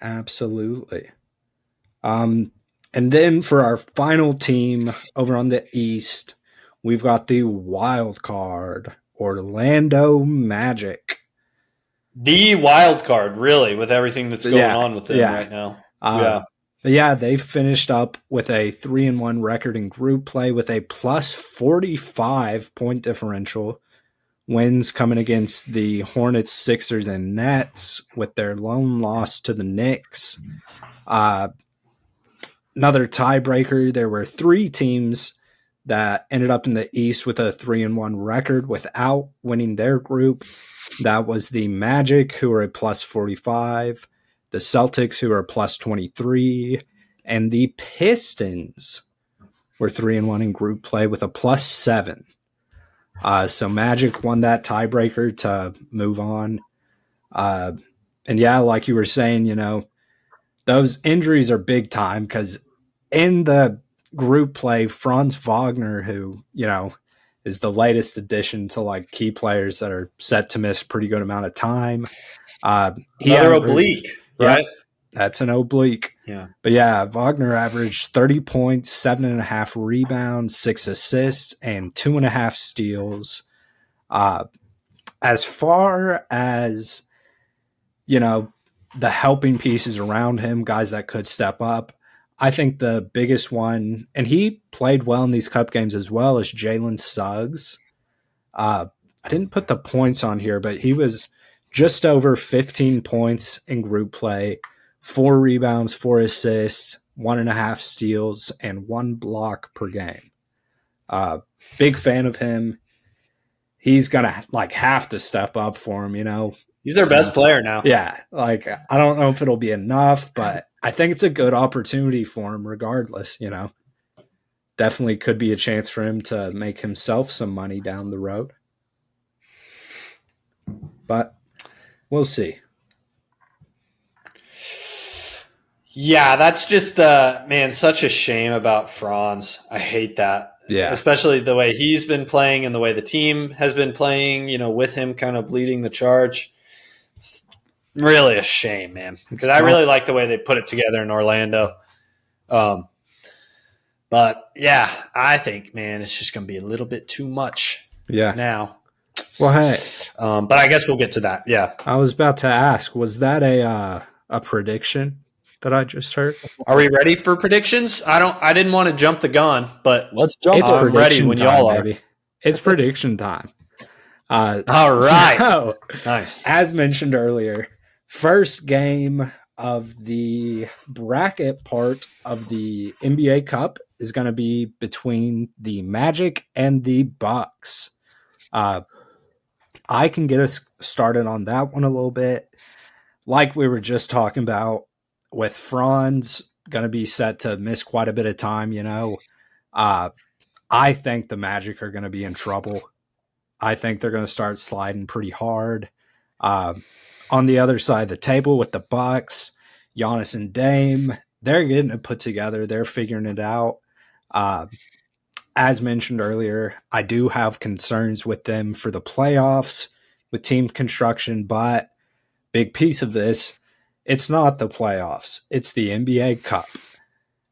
absolutely. And then for our final team over on the East, we've got the wild card, Orlando Magic. The wild card, really, with everything that's going on with them right now. But yeah, they finished up with a 3-1 record in group play with a plus 45 point differential. Wins coming against the Hornets, Sixers, and Nets with their lone loss to the Knicks. Another tiebreaker. There were 3 teams that ended up in the East with a 3-1 record without winning their group. That was the Magic, who are a plus 45, the Celtics, who are plus 23, and the Pistons were 3-1 in group play with a plus 7. So Magic won that tiebreaker to move on. And yeah, like you were saying, those injuries are big time because in the group play, Franz Wagner, who, is the latest addition to like key players that are set to miss a pretty good amount of time. Another oblique, right? Yeah, that's an oblique. Yeah. But yeah, Wagner averaged 30 points, 7.5 rebounds, 6 assists, and 2.5 steals. As far as, the helping pieces around him, guys that could step up, I think the biggest one, and he played well in these cup games as well, is Jalen Suggs. I didn't put the points on here, but he was just over 15 points in group play, 4 rebounds, 4 assists, 1.5 steals, and 1 block per game. Big fan of him. He's going to have to step up for him, He's their best player now. Yeah. I don't know if it'll be enough, but I think it's a good opportunity for him regardless, Definitely could be a chance for him to make himself some money down the road. But we'll see. Yeah, that's just such a shame about Franz. I hate that. Yeah. Especially the way he's been playing and the way the team has been playing, with him kind of leading the charge. It's really a shame, man. Because I really like the way they put it together in Orlando. But yeah, I think, man, it's just going to be a little bit too much now. Well, hey. But I guess we'll get to that. Yeah. I was about to ask, was that a prediction that I just heard? Are we ready for predictions? I didn't want to jump the gun, but let's jump. It's prediction ready when time, y'all are. Baby. It's prediction time. All right. So, nice. As mentioned earlier, first game of the bracket part of the NBA Cup is going to be between the Magic and the Bucks. I can get us started on that one a little bit. Like we were just talking about, with Franz going to be set to miss quite a bit of time, I think the Magic are going to be in trouble. I think they're going to start sliding pretty hard. On the other side of the table with the Bucks, Giannis and Dame, they're getting it put together. They're figuring it out. As mentioned earlier, I do have concerns with them for the playoffs with team construction, but big piece of this, it's not the playoffs. It's the NBA Cup.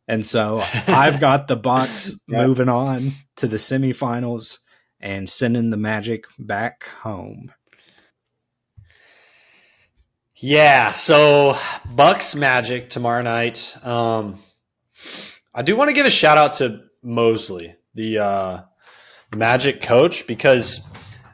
And so I've got the Bucks moving on to the semifinals and sending the Magic back home. Yeah, so Bucks Magic tomorrow night. I do want to give a shout out to Mosley, the Magic coach, because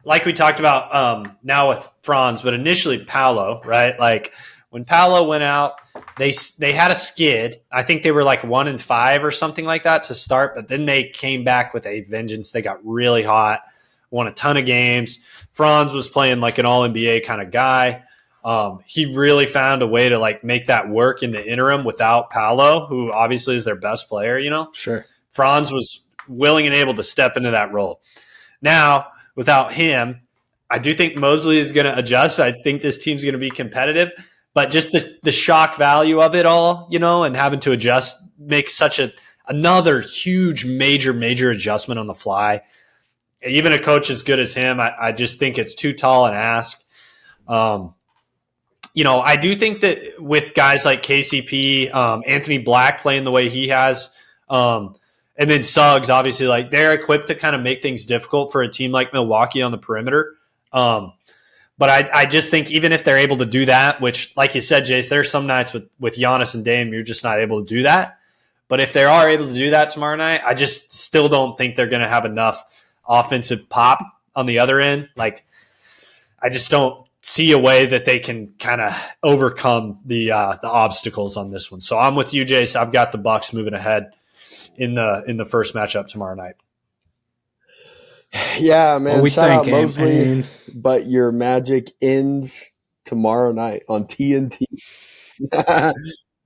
like we talked about now with Franz, but initially Paolo, right? Like when Paolo went out, they had a skid. I think they were like 1-5 or something like that to start, but then they came back with a vengeance. They got really hot, won a ton of games. Franz was playing like an all-NBA kind of guy. He really found a way to like make that work in the interim without Paolo, who obviously is their best player, Sure. Franz was willing and able to step into that role. Now, without him, I do think Mosley is going to adjust. I think this team's going to be competitive, but just the shock value of it all, and having to adjust makes such a another huge, major adjustment on the fly. Even a coach as good as him, I just think it's too tall an ask. I do think that with guys like KCP, Anthony Black playing the way he has, and then Suggs, obviously, like they're equipped to kind of make things difficult for a team like Milwaukee on the perimeter. But I just think even if they're able to do that, which, like you said, Jace, there's some nights with Giannis and Dame, you're just not able to do that. But if they are able to do that tomorrow night, I just still don't think they're going to have enough offensive pop on the other end. Like, I just don't see a way that they can kind of overcome the obstacles on this one. So I'm with you, Jace. I've got the Bucks moving ahead in the first matchup tomorrow night. Yeah, man. What we Shout out thinking, Mosley, man? but your magic ends tomorrow night on TNT.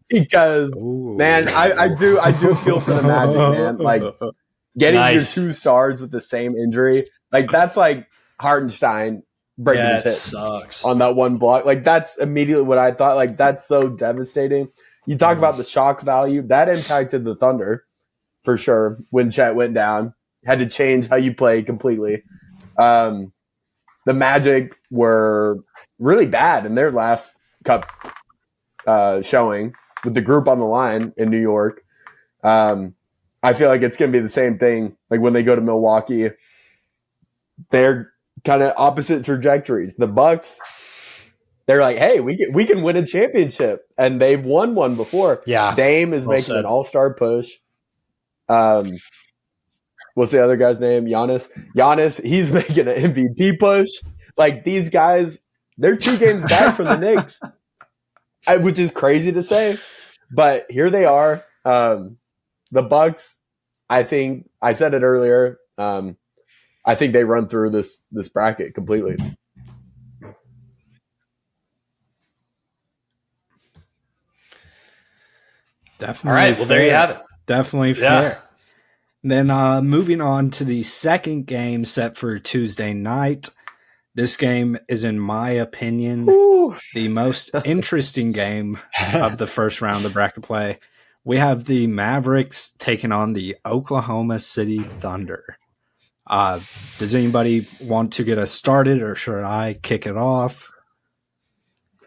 Because Ooh. man, I do feel for the Magic, man. Like getting Nice. your 2 stars with the same injury, like that's like Hartenstein breaking his it hip sucks. on that one block. Like that's immediately what I thought. Like that's so devastating. You talk about the shock value that impacted the Thunder for sure when Chet went down. Had to change how you play completely. The Magic were really bad in their last cup showing with the group on the line in New York. I feel like it's going to be the same thing. Like when they go to Milwaukee, they're kind of opposite trajectories. The Bucks, they're like, hey, we can win a championship, and they've won one before. Yeah. Dame is Well making said. an all-star push. What's the other guy's name? Giannis, he's making an MVP push. Like these guys, they're 2 games back from the Knicks, which is crazy to say, but here they are. The Bucks, I think I said it earlier. I think they run through this bracket completely. Definitely. All right. Well, there you have it. Definitely Yeah. fair. Then moving on to the second game set for Tuesday night. This game is, in my opinion, Ooh. the most interesting game of the first round of bracket play. We have the Mavericks taking on the Oklahoma City Thunder. Does anybody want to get us started, or should I kick it off?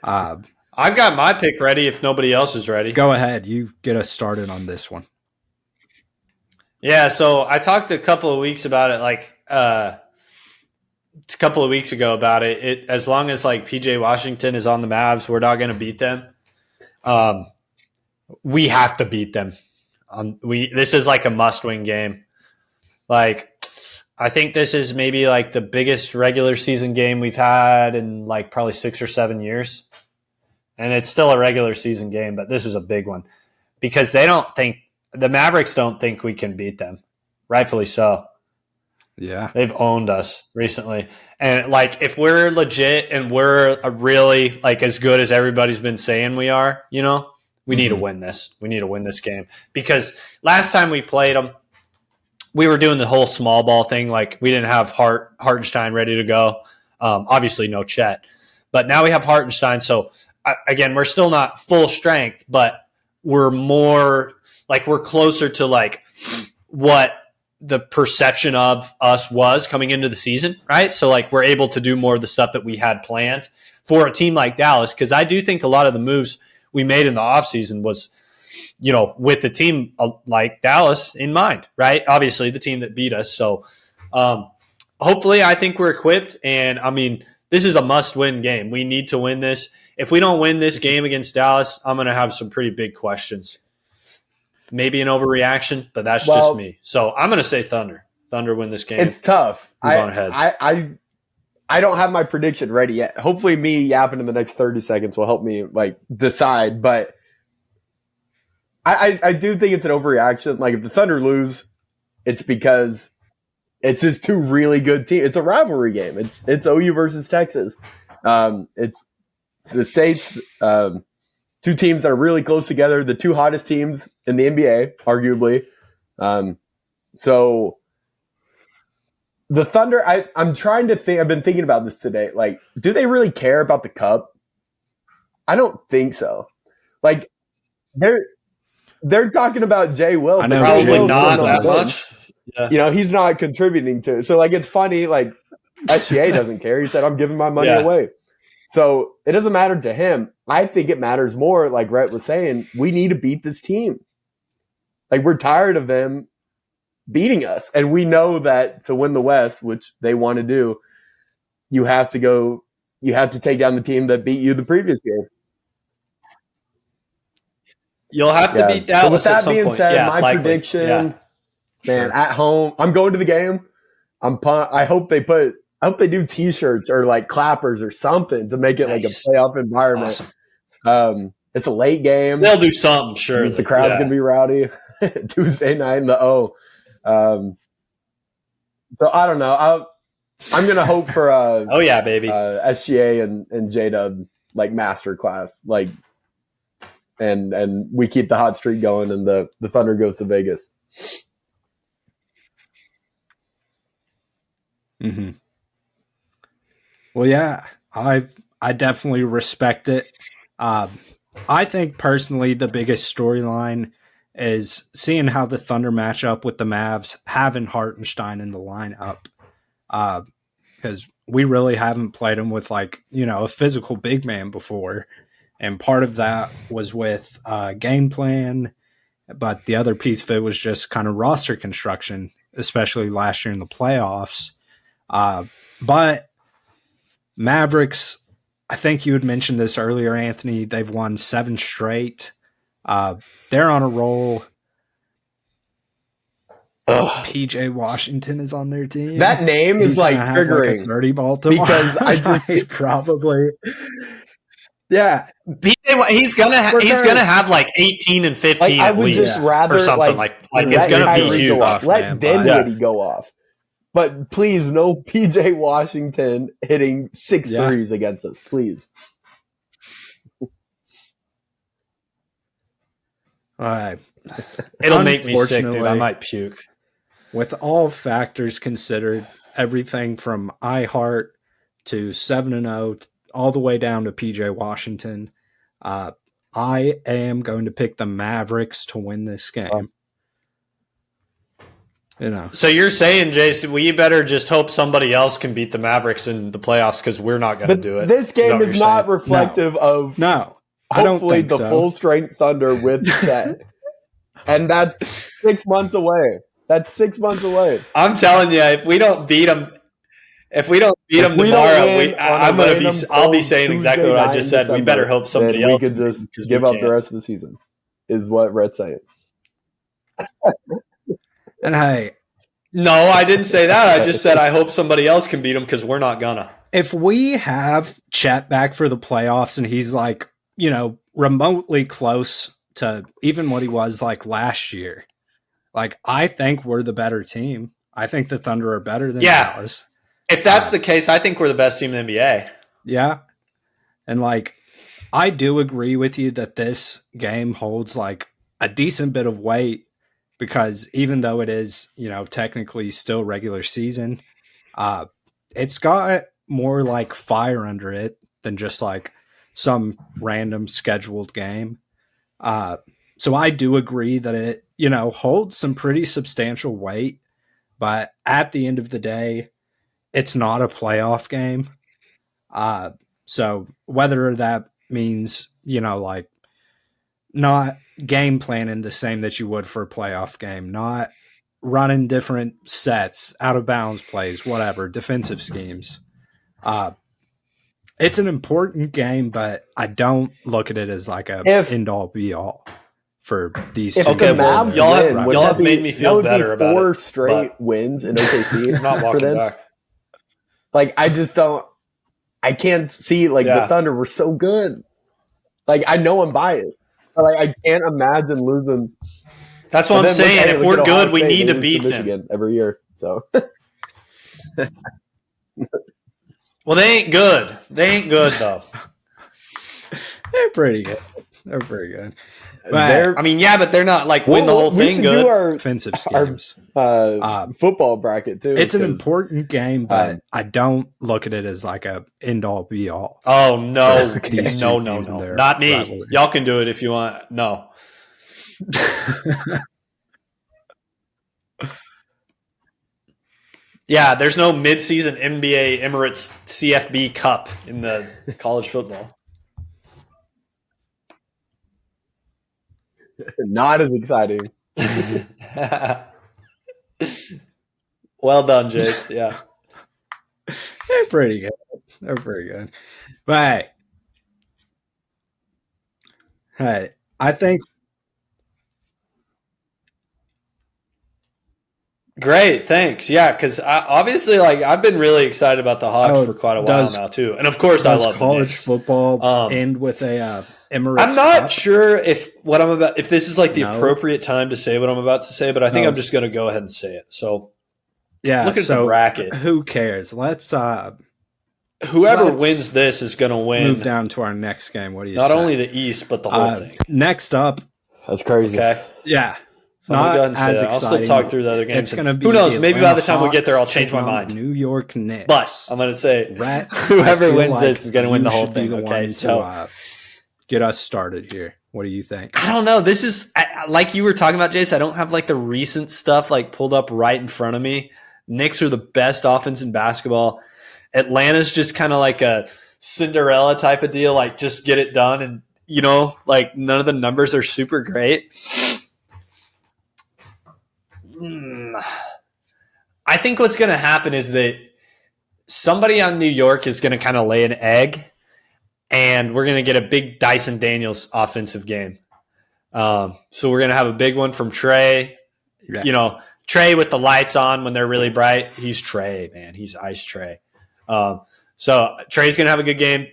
I've got my pick ready if nobody else is ready. Go ahead. You get us started on this one. Yeah, so I talked a couple of weeks about it, like a couple of weeks ago about it. As long as like PJ Washington is on the Mavs, we're not going to beat them. We have to beat them. This is like a must-win game. Like, I think this is maybe like the biggest regular season game we've had in like probably 6 or 7 years. And it's still a regular season game, but this is a big one because the Mavericks don't think we can beat them. Rightfully so. Yeah. They've owned us recently. And like, if we're legit and we're really like as good as everybody's been saying we are, we need to win this. We need to win this game because last time we played them, we were doing the whole small ball thing. Like we didn't have Hartenstein ready to go. Obviously no Chet, but now we have Hartenstein. So again, we're still not full strength, but we're more like we're closer to like what the perception of us was coming into the season, right? So like we're able to do more of the stuff that we had planned for a team like Dallas. Cause I do think a lot of the moves we made in the offseason was, with the team like Dallas in mind, right? Obviously the team that beat us. So hopefully I think we're equipped. And I mean, this is a must-win game. We need to win this. If we don't win this game against Dallas, I'm going to have some pretty big questions. Maybe an overreaction, but that's just me. So I'm going to say Thunder. Thunder win this game. It's tough. Move on ahead. I don't have my prediction ready yet. Hopefully me yapping in the next 30 seconds will help me like decide. But I do think it's an overreaction. Like if the Thunder lose, it's because it's just 2 really good teams. It's a rivalry game. It's OU versus Texas. It's the States, 2 teams that are really close together, the 2 hottest teams in the NBA, arguably. So the Thunder, I'm trying to think, I've been thinking about this today. Like, do they really care about the cup? I don't think so. Like, they're talking about Jay Will. I know but Jay Probably Will's not sitting on that the bench. much. Yeah. You know, he's not contributing to it. So, like, it's funny. Like, SGA doesn't care. He said, I'm giving my money Yeah. away. So, it doesn't matter to him. I think it matters more, like Rhett was saying, we need to beat this team. Like, we're tired of them beating us. And we know that to win the West, which they want to do, you have to take down the team that beat you the previous game. You'll have to beat Dallas So with that at some being point. said, Yeah, my likely. prediction, Yeah. man, Sure. at home, I'm going to the game. I'm pumped. I hope they do T-shirts or like clappers or something to make it Nice. like a playoff environment. Awesome. It's a late game. They'll do something, sure. Means the crowd's Yeah. gonna be rowdy. Tuesday night in the O. So I don't know. I'm gonna hope for Oh yeah, baby. SGA and J-Dub like masterclass, like, and we keep the hot streak going, and the Thunder goes to Vegas. Mm-hmm. Well, yeah, I definitely respect it. I think personally the biggest storyline is seeing how the Thunder match up with the Mavs, having Hartenstein in the lineup, because we really haven't played them with like, you know, a physical big man before, and part of that was with game plan, but the other piece of it was just kind of roster construction, especially last year in the playoffs. But Mavericks, I think you had mentioned this earlier, Anthony. They've won 7 straight. They're on a roll. PJ Washington is on their team. That name is like triggering, like a 30 ball tomorrow. because I just probably, yeah. He's gonna have like 18 and 15 like, I at would least, just rather or something like it's gonna Kyrie be go huge. off. Let man, Dinwiddie go off. But please, no PJ Washington hitting 6 threes against us, please. All right. It'll make me sick, dude. I Unfortunately, might puke. With all factors considered, everything from iHeart to 7-0, all the way down to PJ Washington, I am going to pick the Mavericks to win this game. You know, So you're saying, Jason, we better just hope somebody else can beat the Mavericks in the playoffs because we're not going to do it. This game that what is you're not saying? reflective of no, I don't hopefully think the so. full strength Thunder with Chet. And that's 6 months away. That's 6 months away. I'm telling you, if we don't beat them, we don't tomorrow, win on a random I'll be cold saying exactly Tuesday what I night just in said. We December, better hope somebody then else. we could just because give we up the can't. rest of the season, is what Rhett's saying. And hey, No, I didn't say that. I just said I hope somebody else can beat them because we're not gonna. if we have Chet back for the playoffs and he's like, you know, remotely close to even what he was like last year, like, I think we're the better team. I think the Thunder are better than Dallas. If that's the case, I think we're the best team in the NBA. Yeah. And like, I do agree with you that this game holds like a decent bit of weight, because even though it is, you know, technically still regular season, it's got more like fire under it than just like some random scheduled game. So I do agree that it, you know, holds some pretty substantial weight, but at the end of the day, it's not a playoff game. So whether that means, you know, like not game planning the same that you would for a playoff game, not running different sets, out of bounds plays, whatever, defensive schemes. It's an important game, but I don't look at it as like a end all be all for these. If two the Okay, well, Mavs y'all win, have- would y'all that have be- made me feel that would be better about 4 it, straight wins in OKC I'm not for walking them. back. Like, I just don't. I can't see like the Thunder were so good. Like, I know I'm biased, but like, I can't imagine losing. That's what I'm saying. If we're good, we need to beat them. Michigan every year. So Well, they ain't good. They ain't good though. They're pretty good. They're pretty good. they're I mean, yeah, but they're not like win the whole we thing should good. do our Defensive schemes. football bracket too. It's an 'cause, important game, but I don't look at it as like a end all be all. Oh no, These two no, teams in their not me. rivalry. Y'all can do it if you want. No, Yeah, there's no midseason NBA Emirates CFB Cup in the college football. Not as exciting. Well done, Jace. Yeah. They're pretty good. They're pretty good. But hey, I think Great, thanks. Yeah, because obviously, like, I've been really excited about the Hawks for quite a while now too, and of course, I love college the Knicks. football end with a Emirates. I'm not Cup? sure if this is like the appropriate time to say what I'm about to say, but I think I'm just going to go ahead and say it. So, yeah, look at the bracket. Who cares? Let's whoever wins this is going to win. Move down to our next game. What do you not say? only the East, but the whole thing. Next up, that's crazy. Okay, yeah. Not as exciting. I'll still talk through the other games. It's going to be who knows? Maybe by the time we get there, I'll change my mind. New York Knicks. But I'm going to say Rhett, whoever wins this is going to win the whole thing. Okay, so get us started here. What do you think? I don't know. This is like you were talking about, Jace. I don't have like the recent stuff like pulled up right in front of me. Knicks are the best offense in basketball. Atlanta's just kind of like a Cinderella type of deal, like just get it done, and like none of the numbers are super great. I think what's going to happen is that somebody on New York is going to kind of lay an egg, and we're going to get a big Dyson Daniels offensive game. So we're going to have a big one from Trey. Yeah. Trey with the lights on when they're really bright. He's Trey, man. He's Ice Trey. So Trey's going to have a good game.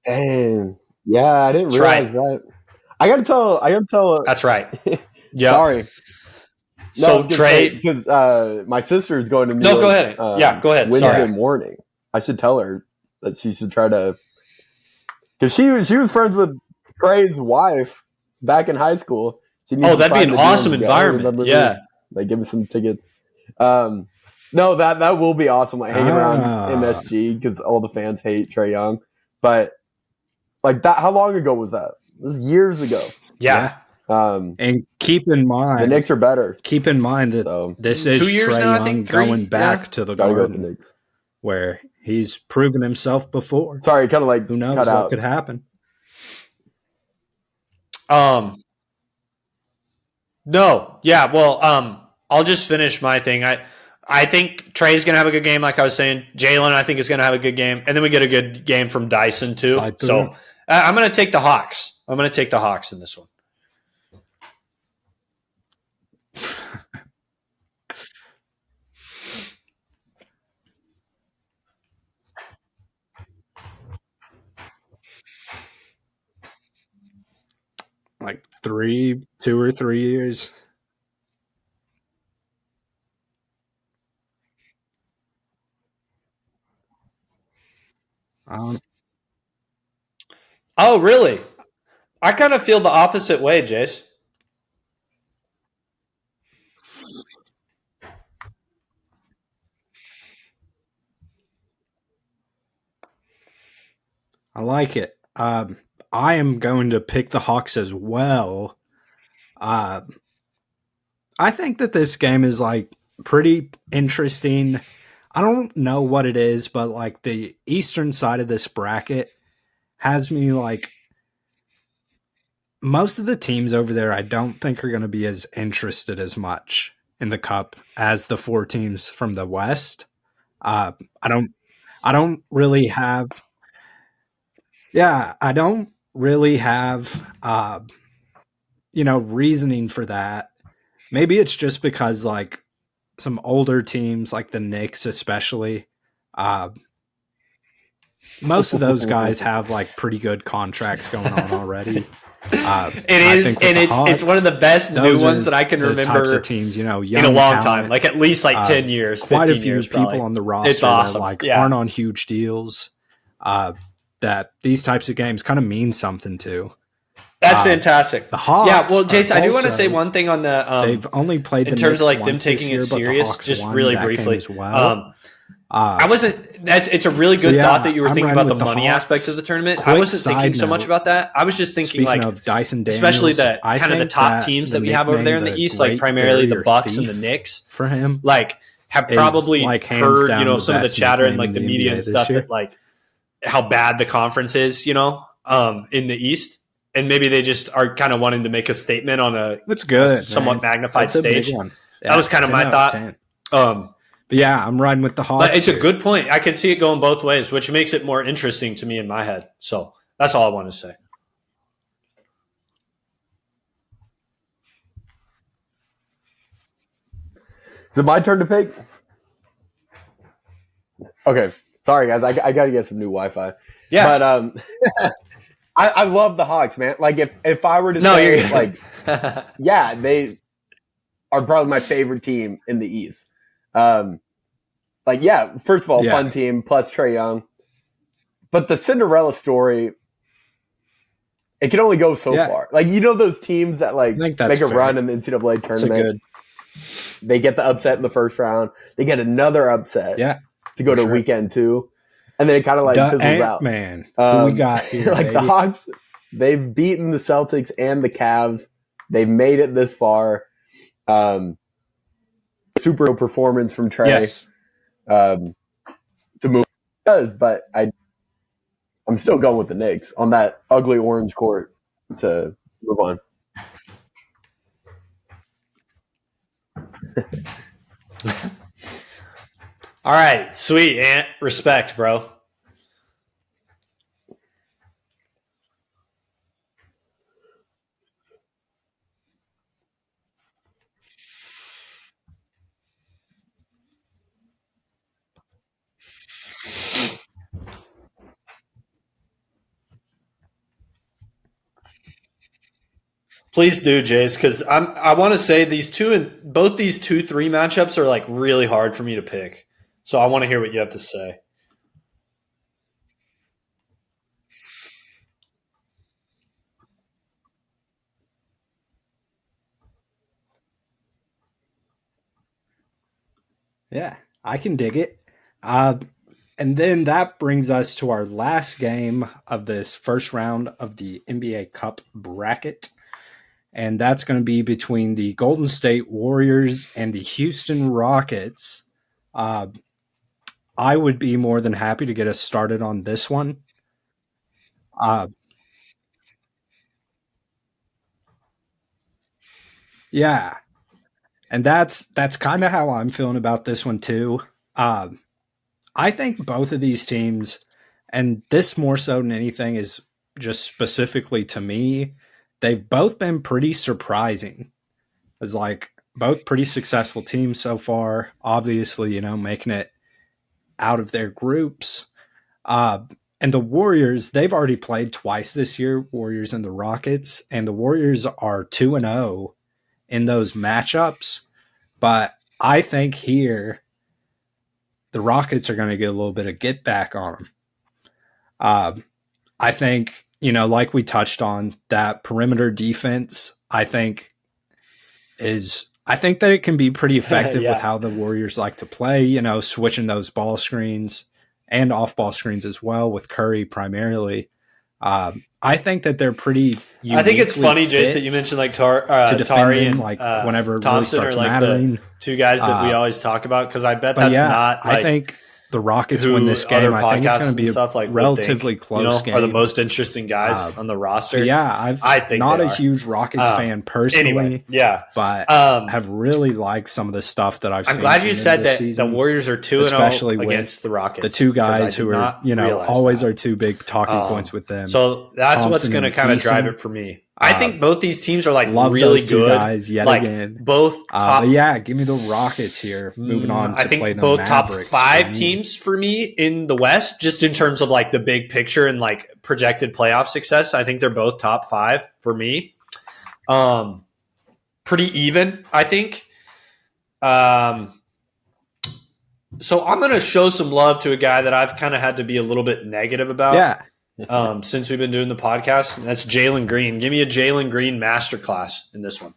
Damn. Yeah, I didn't realize that. I gotta tell. That's right. Yeah. Sorry. No, so Trey, because my sister is going to New York. Go ahead. Go ahead. Wednesday morning. I should tell her that she should try to, because she was friends with Trey's wife back in high school. That'd be an awesome environment. Yeah, like give me some tickets. No, that will be awesome. Like hanging around MSG because all the fans hate Trae Young, but like that. How long ago was that? It was years ago. Yeah. And keep in mind, the Knicks are better. Keep in mind that this is Trae Young going back to the Garden, where he's proven himself before. Sorry, kind of like who knows what could happen. No, yeah. Well, I'll just finish my thing. I think Trey's going to have a good game, like I was saying. Jalen, I think, is going to have a good game, and then we get a good game from Dyson too. So I'm going to take the Hawks. I'm going to take the Hawks in this one. Like 2 or 3 years. Oh, really? I kind of feel the opposite way, Jace. I like it. I am going to pick the Hawks as well. I think that this game is like pretty interesting. I don't know what it is, but like the eastern side of this bracket has me like most of the teams over there I don't think are going to be as interested as much in the cup as the 4 teams from the West. I don't really have reasoning for that. Maybe it's just because like some older teams like the Knicks especially, most of those guys have like pretty good contracts going on already. It's one of the best new ones that I can remember. Types of teams, young in a long talent, time, like at least like 10 years, quite 15 a few years, people probably. on the roster it's awesome. that aren't on huge deals. That these types of games kind of mean something to. That's fantastic. The Hawks. Yeah, well, Jason, I do want to say one thing on the. They've only played in terms of like them taking it serious. Just really briefly, well. I wasn't. it's a really good thought that you were thinking about the money Hawks. aspect of the tournament. I wasn't thinking so much about that. I was just thinking Speaking of Dyson Daniels, especially the kind of the top teams that we have over there in the East, like primarily the Bucks and the Knicks for him, like have probably heard, some of the chatter and like the media and stuff that like how bad the conference is, in the East. And maybe they just are kind of wanting to make a statement on a somewhat magnified stage. Yeah, that was kind of my thought. But yeah, I'm riding with the Hawks. But it's a good point. I can see it going both ways, which makes it more interesting to me in my head. So that's all I want to say. Is it my turn to pick? Okay. Sorry, guys. I got to get some new Wi-Fi. Yeah. But I love the Hawks, man. Like, if I were to say, like, yeah, they are probably my favorite team in the East. Like, yeah, first of all, fun team, plus Trae Young. But the Cinderella story, it can only go so far. Like, those teams that, like, make a run in the NCAA tournament. They get the upset in the first round. They get another upset to go to weekend 2. And then it kind of like fizzles out. Man, who we got here, like baby? The Hawks, they've beaten the Celtics and the Cavs. They've made it this far. Super performance from Trae. Yes. To move does, but I'm still going with the Knicks on that ugly orange court to move on. All right, sweet, Ant. Respect, bro. Please do, Jace, because I want to say both these 2-3 matchups are like really hard for me to pick. So I want to hear what you have to say. Yeah, I can dig it. And then that brings us to our last game of this first round of the NBA Cup bracket. And that's going to be between the Golden State Warriors and the Houston Rockets. I would be more than happy to get us started on this one. Yeah. And that's kind of how I'm feeling about this one too. I think both of these teams, and this more so than anything is just specifically to me, they've both been pretty surprising. It's like both pretty successful teams so far, obviously, making it out of their groups. And the Warriors, they've already played twice this year, Warriors and the Rockets, and the Warriors are 2-0 in those matchups. But I think here the Rockets are going to get a little bit of get back on them. I think, like we touched on, that perimeter defense, I think that it can be pretty effective with how the Warriors like to play, switching those ball screens and off ball screens as well with Curry primarily. I think that they're pretty. I think it's funny, Jace, that you mentioned like Tari and like whenever Thompson really are like mattering. the two guys that we always talk about, because I bet that's not. Like, I think the Rockets win this game. I think it's going to be a relatively close game. Are the most interesting guys on the roster. Yeah, I think not a huge Rockets fan personally. Anyway, but have really liked some of the stuff that I've seen. I'm glad you said that season, the Warriors are 2-0 against the Rockets. The two guys who are always are two big talking points with them. So that's Thompson what's going to kind of drive it for me. I think both these teams are like really those two good guys yet like, again. Both top, give me the Rockets here. Moving on to play the both Mavericks top 5 teams for me in the West, just in terms of like the big picture and like projected playoff success. I think they're both top 5 for me. Pretty even, I think. So I'm going to show some love to a guy that I've kind of had to be a little bit negative about. Yeah. Since we've been doing the podcast, and that's Jalen Green. Give me a Jalen Green masterclass in this one.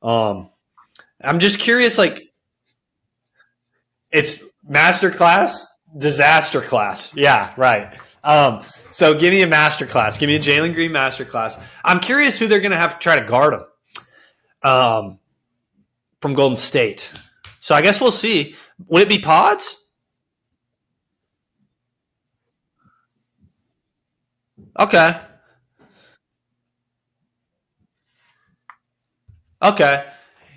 I'm just curious, like, it's masterclass. Disaster class. Yeah, right. So give me a master class. Give me a Jalen Green master class. I'm curious who they're going to have to try to guard him from Golden State. So I guess we'll see. Would it be Pods? Okay. Okay.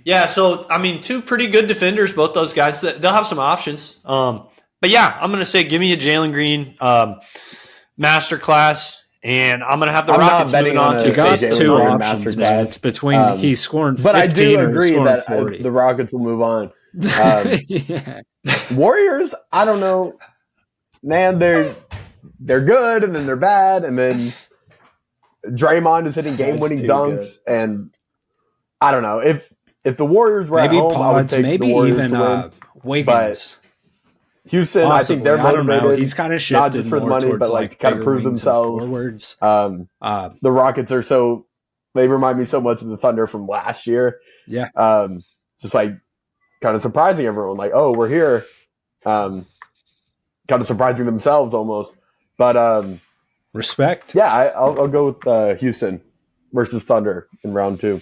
Yeah, so, I mean, two pretty good defenders, both those guys. They'll have some options. But, yeah, I'm going to say give me a Jalen Green master class, and I'm going to have the Rockets moving on to you got Jalen two Green options, man. It's between he's scoring 15 but I do or agree scoring that 40. the Rockets will move on. Yeah. Warriors, I don't know. Man, they're good, and then they're bad, and then Draymond is hitting game-winning dunks, and I don't know. If the Warriors were maybe at home, Pods, I would take maybe the Warriors even to win. Wiggins. Houston, Possibly. I think they're I don't know. motivated. He's kind of shifted not just for the more money, towards but like to kind of bigger prove wings and themselves. forwards. The Rockets are they remind me so much of the Thunder from last year. Yeah. Just like kind of surprising everyone. Like, oh, we're here. Kind of surprising themselves almost. But respect. yeah, I'll go with Houston versus Thunder in round 2.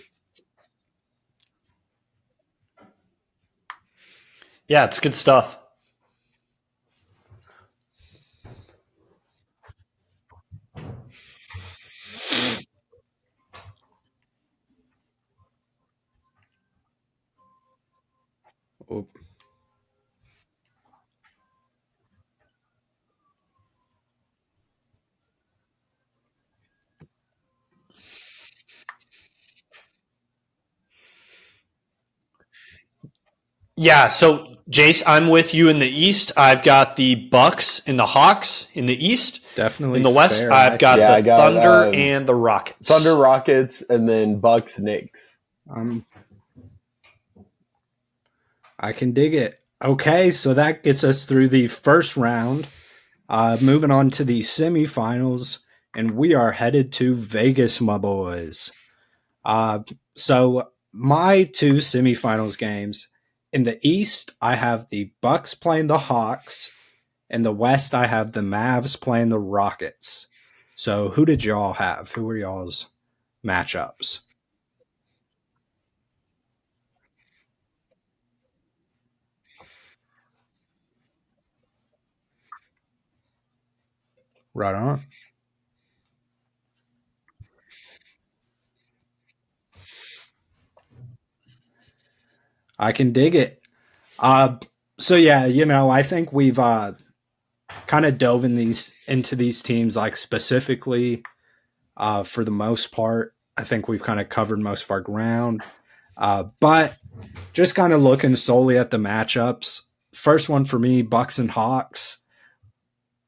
Yeah, it's good stuff. Oh. Yeah, so Jace, I'm with you in the East. I've got the Bucks and the Hawks in the East. Definitely in the West, fair. I've got I got Thunder and the Rockets. Thunder, Rockets, and then Bucks, Knicks. I can dig it. Okay, so that gets us through the first round. Moving on to the semifinals, and we are headed to Vegas, my boys. So my two semifinals games. In the East, I have the Bucks playing the Hawks. In the West, I have the Mavs playing the Rockets. So who did y'all have? Who were y'all's matchups? Right on. I can dig it. So yeah, I think we've kind of dove into these teams like specifically for the most part. I think we've kind of covered most of our ground. But just kind of looking solely at the matchups. First one for me, Bucks and Hawks.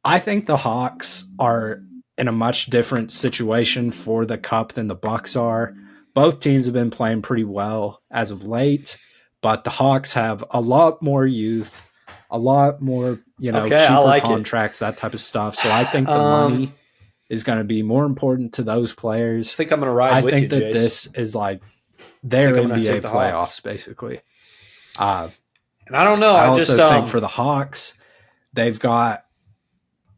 I think the Hawks are in a much different situation for the Cup than the Bucks are. Both teams have been playing pretty well as of late, but the Hawks have a lot more youth, a lot more, cheaper contracts, that type of stuff. So I think the money is going to be more important to those players. I think I'm going to ride with you, I think that Jace. this is like their NBA playoffs, basically. And I don't know. I also think for the Hawks, they've got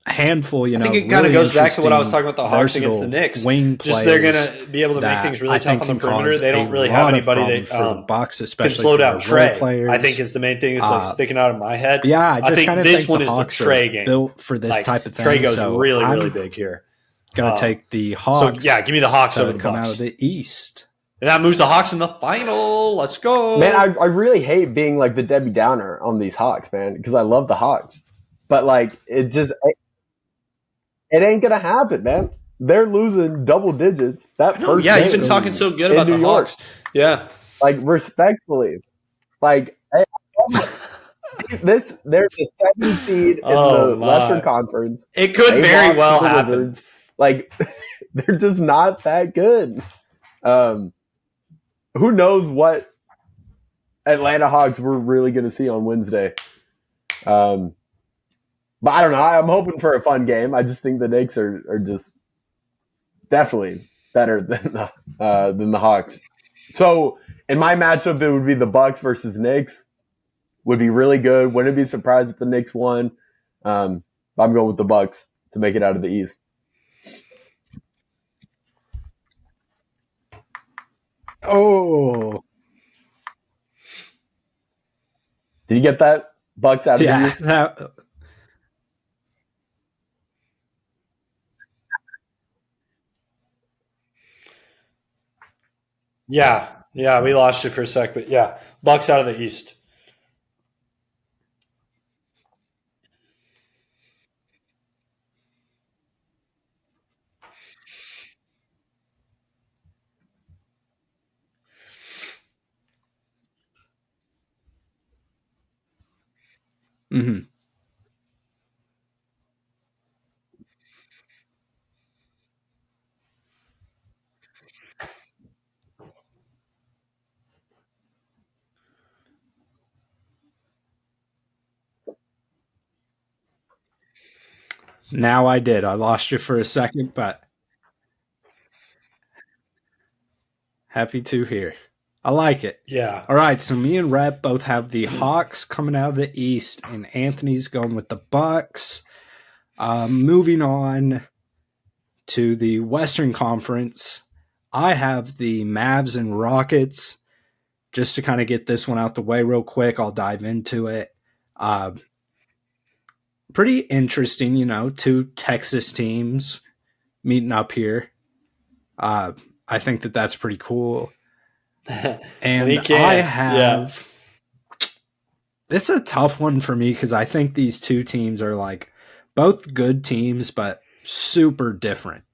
a handful, I think it kind of goes back to what I was talking about the Hawks against the Knicks. Just they're going to be able to make things really tough on the perimeter. They don't really have anybody that for the Bucks, especially can slow down Trey. Players. I think is the main thing. It's like sticking out of my head. Yeah, I think this one is the Trey game. Built for this type of thing. Trey goes really, really big here. Going to take the Hawks. So yeah, give me the Hawks over the come Bucks. Out of the East. And that moves the Hawks in the final. Let's go. Man, I really hate being like the Debbie Downer on these Hawks, man, because I love the Hawks. But like, it ain't going to happen, man. They're losing double digits. You've been talking so good about the Hawks. Yeah. Like, respectfully. Like, there's a 7 seed in the Western Conference. It could very well happen. Wizards. Like, they're just not that good. Who knows what Atlanta Hawks we're really going to see on Wednesday. But I don't know. I'm hoping for a fun game. I just think the Knicks are just definitely better than the Hawks. So in my matchup, it would be the Bucks versus Knicks. Would be really good. Wouldn't be surprised if the Knicks won. I'm going with the Bucks to make it out of the East. Oh, Did you get that? Bucks out of the yeah. East? Yeah, we lost you for a sec, but yeah, Bucks out of the East. Mm-hmm. Now I did. I lost you for a second, but happy to hear. I like it. Yeah. All right, so me and Rhett both have the Hawks coming out of the East, and Anthony's going with the Bucks. Moving on to the Western Conference, I have the Mavs and Rockets. Just to kind of get this one out the way real quick, I'll dive into it. Pretty interesting, two Texas teams meeting up here. I think that's pretty cool. And I have It's a tough one for me because I think these two teams are like both good teams, but super different.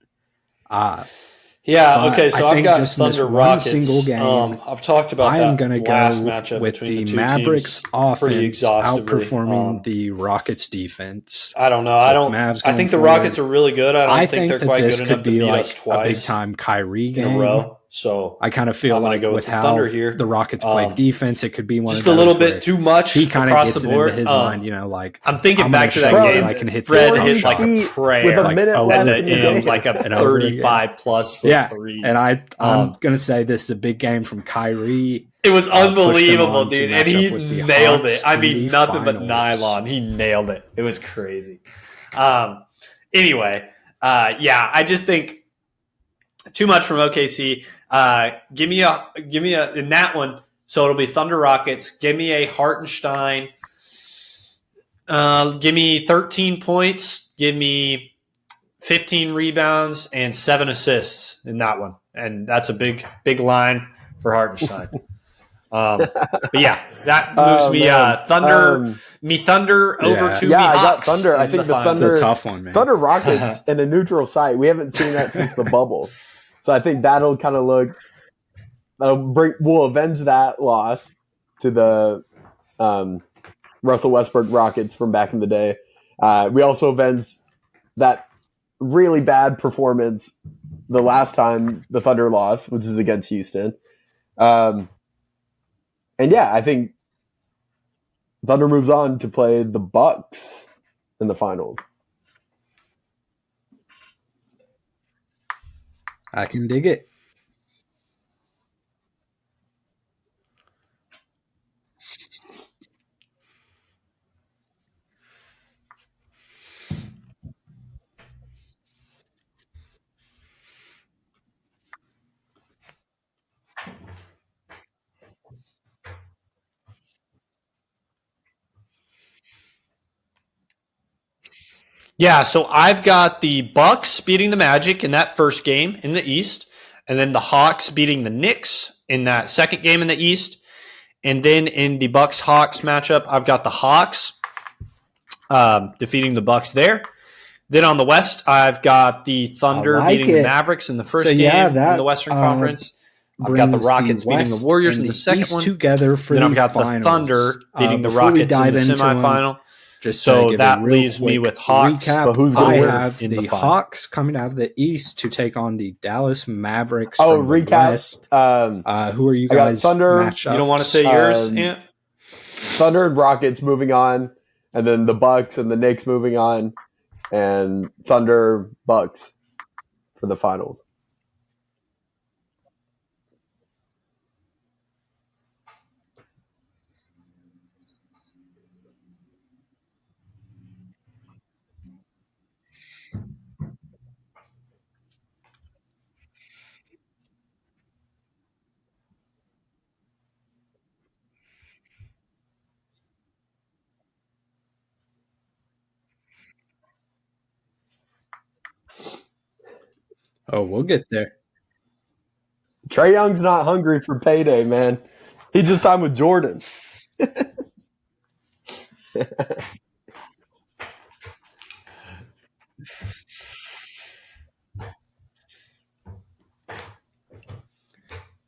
Okay, so I've got Thunder Rockets. Single game, I've talked about I am going to last go matchup with between the two Mavericks teams offense outperforming the Rockets defense. I don't know. I think the Rockets are really good. I don't think they're quite good enough to beat us twice. A big time Kyrie game in a row. So I kind of feel like go with how Thunder here. the Rockets play defense, it could be one just of those a little bit too much. He kind of across gets the it board. into his mind, like I'm thinking back to that game. I can hit Fred hit like a prayer with a minute left at the end, like a 35 plus for three. And I'm gonna say this is a big game from Kyrie. It was unbelievable, dude, and he nailed it. I mean, nothing but nylon. He nailed it. It was crazy. Anyway, I just think too much from OKC. Give me a in that one. So it'll be Thunder Rockets. Give me a Hartenstein. Give me 13 points. Give me 15 rebounds and 7 assists in that one. And that's a big line for Hartenstein. But yeah, that moves me Thunder. Thunder over to me I Hawks. got Thunder. I think the Thunder. It's a tough one, man. Thunder Rockets in a neutral site. We haven't seen that since the bubble, so I think that'll kind of look. We'll avenge that loss to the Russell Westbrook Rockets from back in the day. We also avenge that really bad performance the last time the Thunder lost, which is against Houston. And yeah, I think Thunder moves on to play the Bucks in the finals. I can dig it. Yeah, so I've got the Bucks beating the Magic in that first game in the East, and then the Hawks beating the Knicks in that second game in the East. And then in the Bucks-Hawks matchup, I've got the Hawks defeating the Bucks there. Then on the West, I've got the Thunder beating the Mavericks in the first game in the Western Conference. I've got the Rockets beating the Warriors in the second one. Together for then I've got finals. the Thunder beating the Rockets in the semifinal. Just so that leaves me with Hawks. But who's I have the Hawks coming out of the East to take on the Dallas Mavericks. From the West. Who are you guys? Thunder. You don't want to say yours, Ant? Thunder and Rockets moving on, and then the Bucks and the Knicks moving on, and Thunder Bucks for the finals. Oh, we'll get there. Trae Young's not hungry for payday, man. He just signed with Jordan.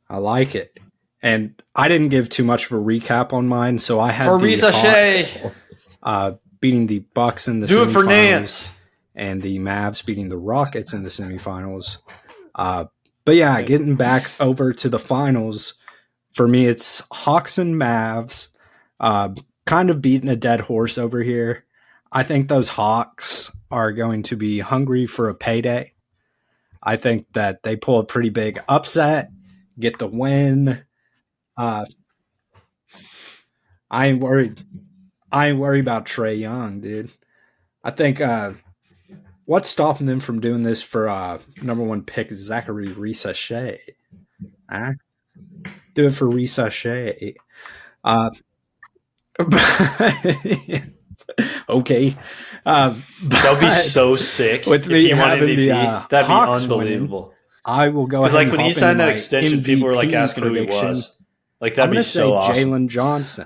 I like it. And I didn't give too much of a recap on mine, so I had For the Risa Hawks beating the Bucks in the Do it for semifinals, Nance. and the Mavs beating the Rockets in the semifinals. But yeah, getting back over to the finals, for me, it's Hawks and Mavs. Kind of beating a dead horse over here. I think those Hawks are going to be hungry for a payday. I think that they pull a pretty big upset, get the win. I ain't worried. I ain't worried about Trae Young, dude. I think what's stopping them from doing this for number one pick Zachary Risa-Shea? Huh? Do it for Risa-Shea. Okay. That would be so sick with if me he won having MVP. the That'd be Hawks unbelievable. winning, I will go Because ahead like and when he hop signed into that my extension, people were like MVP asking who he prediction. was. Like I'm that'd going be to say so awesome. Jalen Johnson.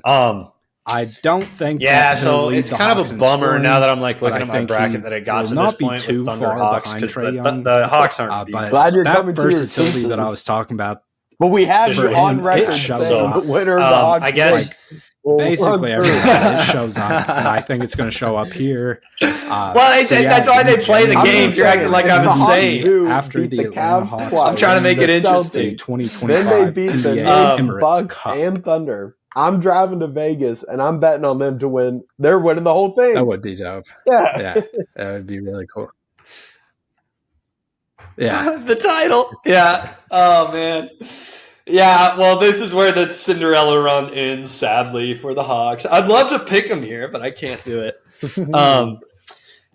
I don't think Yeah, that he'll so lead it's the kind Hawks of a in bummer scoring, now that I'm like but looking I at my think he bracket that it got will to not this be point too with Thunder far Hawks behind because Trae Young. the Hawks aren't But beat. Glad you're that coming to your versatility that I senses. was talking about, But we have For you on him, it record shows saying up. the winner of the Hawks I guess will basically run through. everybody, it shows up, and I think it's going to show up here. Well, that's why they play the I'm games. just You're saying, acting like if I'm the Hawks insane. do After beat the the Atlanta Cavs Hawks, twice, I'm trying to make the it interesting. the Celtics, 2025 then they beat the NBA Nets, Emirates Bucks, Cup. and Thunder. I'm driving to Vegas, and I'm betting on them to win. They're winning the whole thing. That would be dope. Yeah. Yeah, that would be really cool. Yeah. The title. Yeah. Oh, man. Yeah, well, this is where the Cinderella run ends, sadly, for the Hawks. I'd love to pick them here, but I can't do it. So,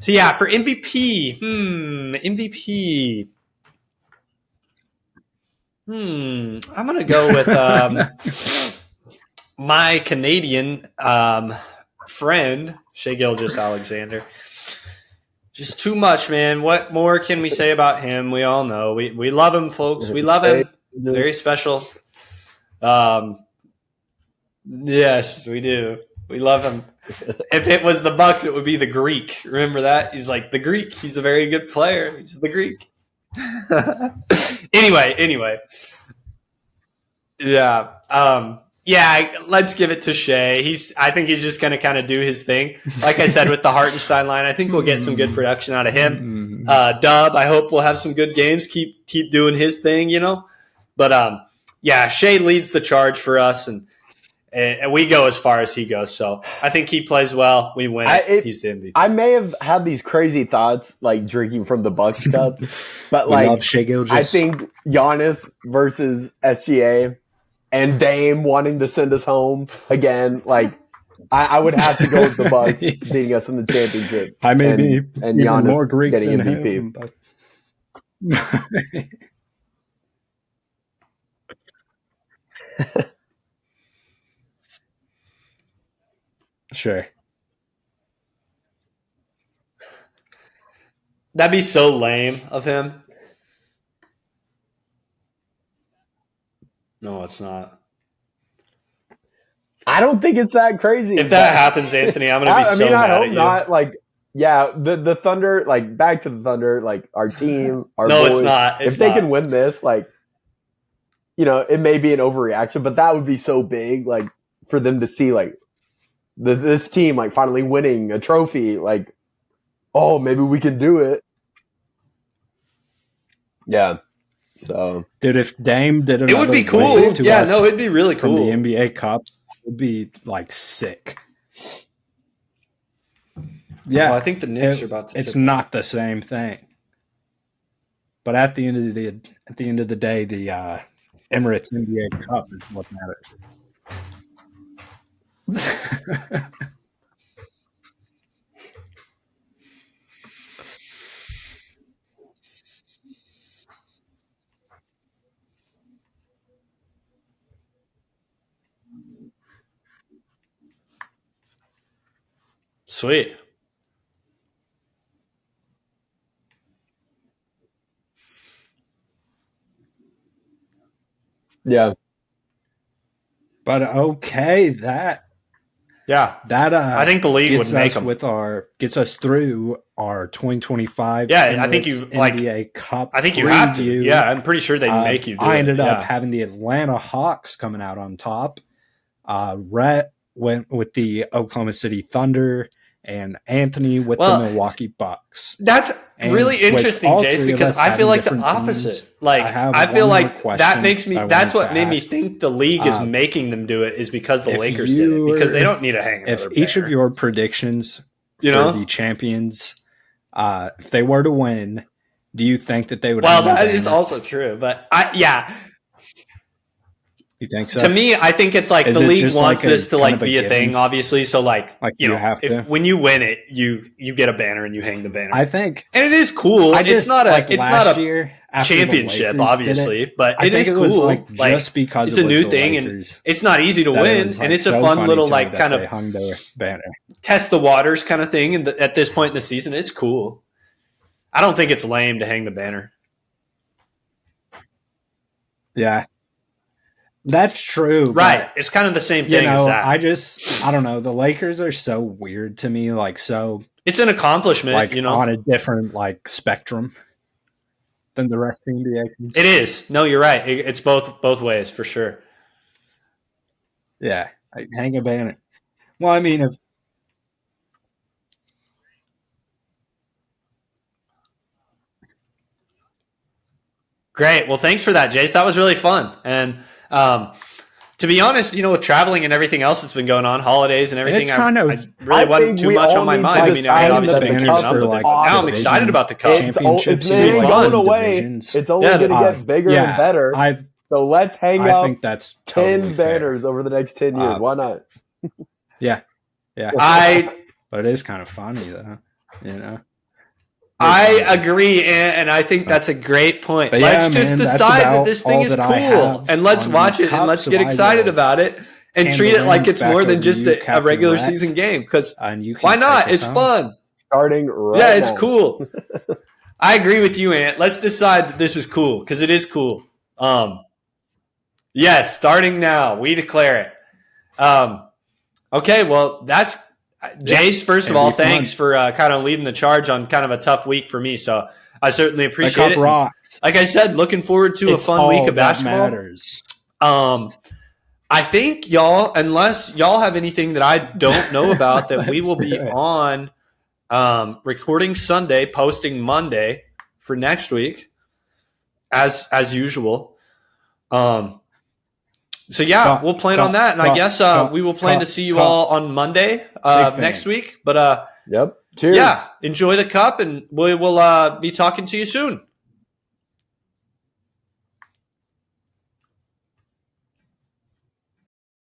yeah, for MVP. MVP. I'm going to go with my Canadian friend, Shai Gilgeous-Alexander. Just too much, man. What more can we say about him? We all know. We love him, folks. We love him. Very special. Yes, we do. We love him. If it was the Bucks, it would be the Greek. Remember that? He's like the Greek. He's a very good player. He's the Greek. Anyway. Yeah. Yeah, let's give it to Shai. I think he's just going to kind of do his thing. Like I said with the Hartenstein line, I think we'll get some good production out of him. Dub, I hope we'll have some good games. Keep doing his thing, But yeah, Shai leads the charge for us, and we go as far as he goes. So I think he plays well. We win. He's the MVP. I may have had these crazy thoughts, like drinking from the Bucks cup, but We love Shai Gilgeous. I think Giannis versus SGA and Dame wanting to send us home again. Like I would have to go with the Bucks beating us in the championship. I may be and even Giannis more Greek getting than MVP. him, but sure. That'd be so lame of him. No, it's not. I don't think it's that crazy. If that happens, Anthony, I'm going to be so I mad hope at you. not. Like, yeah, the Thunder, like, back to the Thunder, like, our team, our No, boys. it's not. If they can win this, like, it may be an overreaction, but that would be so big, like, for them to see, like, this team, like, finally winning a trophy. Like, oh, maybe we can do it. Yeah. So, Dude, if Dame did it would be another cool. wave to Yeah, us no, it'd be really from cool. the NBA Cup, it would be like sick. Yeah, Well, I think the Knicks are about to. It's not the same thing, but at the end of the day, the Emirates NBA Cup is what matters. Sweet. Yeah. But okay, that I think the league would make them. Gets us through our 2025. Yeah, I think you NBA Cup. I think you have to. Yeah, I'm pretty sure they make you do I ended it. up having the Atlanta Hawks coming out on top. Rhett went with the Oklahoma City Thunder, and Anthony with the Milwaukee Bucks. That's really interesting, Jace, because I feel like the opposite. I feel like that makes me. That's what made me think the league is making them do it is because the Lakers did it, because they don't need to hang. If each of your predictions for the champions, if they were to win, do you think that they would? Well, that is also true, but you think so? To me, I think it's like the league wants this to be a thing, obviously. So when you win it, you get a banner and you hang the banner. I think, and it is cool. It's not a year championship, obviously, but it is cool. Just because it's a new thing, and it's not easy to win, and it's a fun little kind of hung their banner, test the waters kind of thing. And at this point in the season, it's cool. I don't think it's lame to hang the banner. Yeah. That's true. Right. It's kind of the same thing as that. I don't know. The Lakers are so weird to me. It's an accomplishment, on a different spectrum than the rest of the NBA teams. It is. No, you're right. It's both ways for sure. Yeah. Hang a banner. Well, I mean, if Great. Well, thanks for that, Jace. That was really fun. And to be honest, with traveling and everything else that's been going on, holidays and everything, I really wasn't too much on my mind. I mean, I've obviously been keeping up with it. Now I'm excited about the Cup. It's going away. It's only going to get bigger and better. So let's hang up think that's totally 10 banners over the next 10 years. Why not? Yeah. But it is kind of funny, though, I agree, and I think that's a great point. Let's just decide that this thing is cool, and let's watch it, and let's get excited about it, and treat it like it's more than just a regular season game. Because why not? It's fun. Starting right now. Yeah, it's cool. I agree with you, Ant. Let's decide that this is cool, because it is cool. Yes, starting now. We declare it. Okay, well, that's Jace, first of all, thanks for kind of leading the charge on kind of a tough week for me. So I certainly appreciate it. Rocks. Like I said, looking forward to a fun week of basketball. Matters. I think y'all, unless y'all have anything that I don't know about, that we will be on recording Sunday, posting Monday for next week, as usual. So yeah, we'll plan on that, and I guess we will plan to see you all on Monday next week. But yep. Cheers. Yeah, enjoy the Cup, and we will be talking to you soon.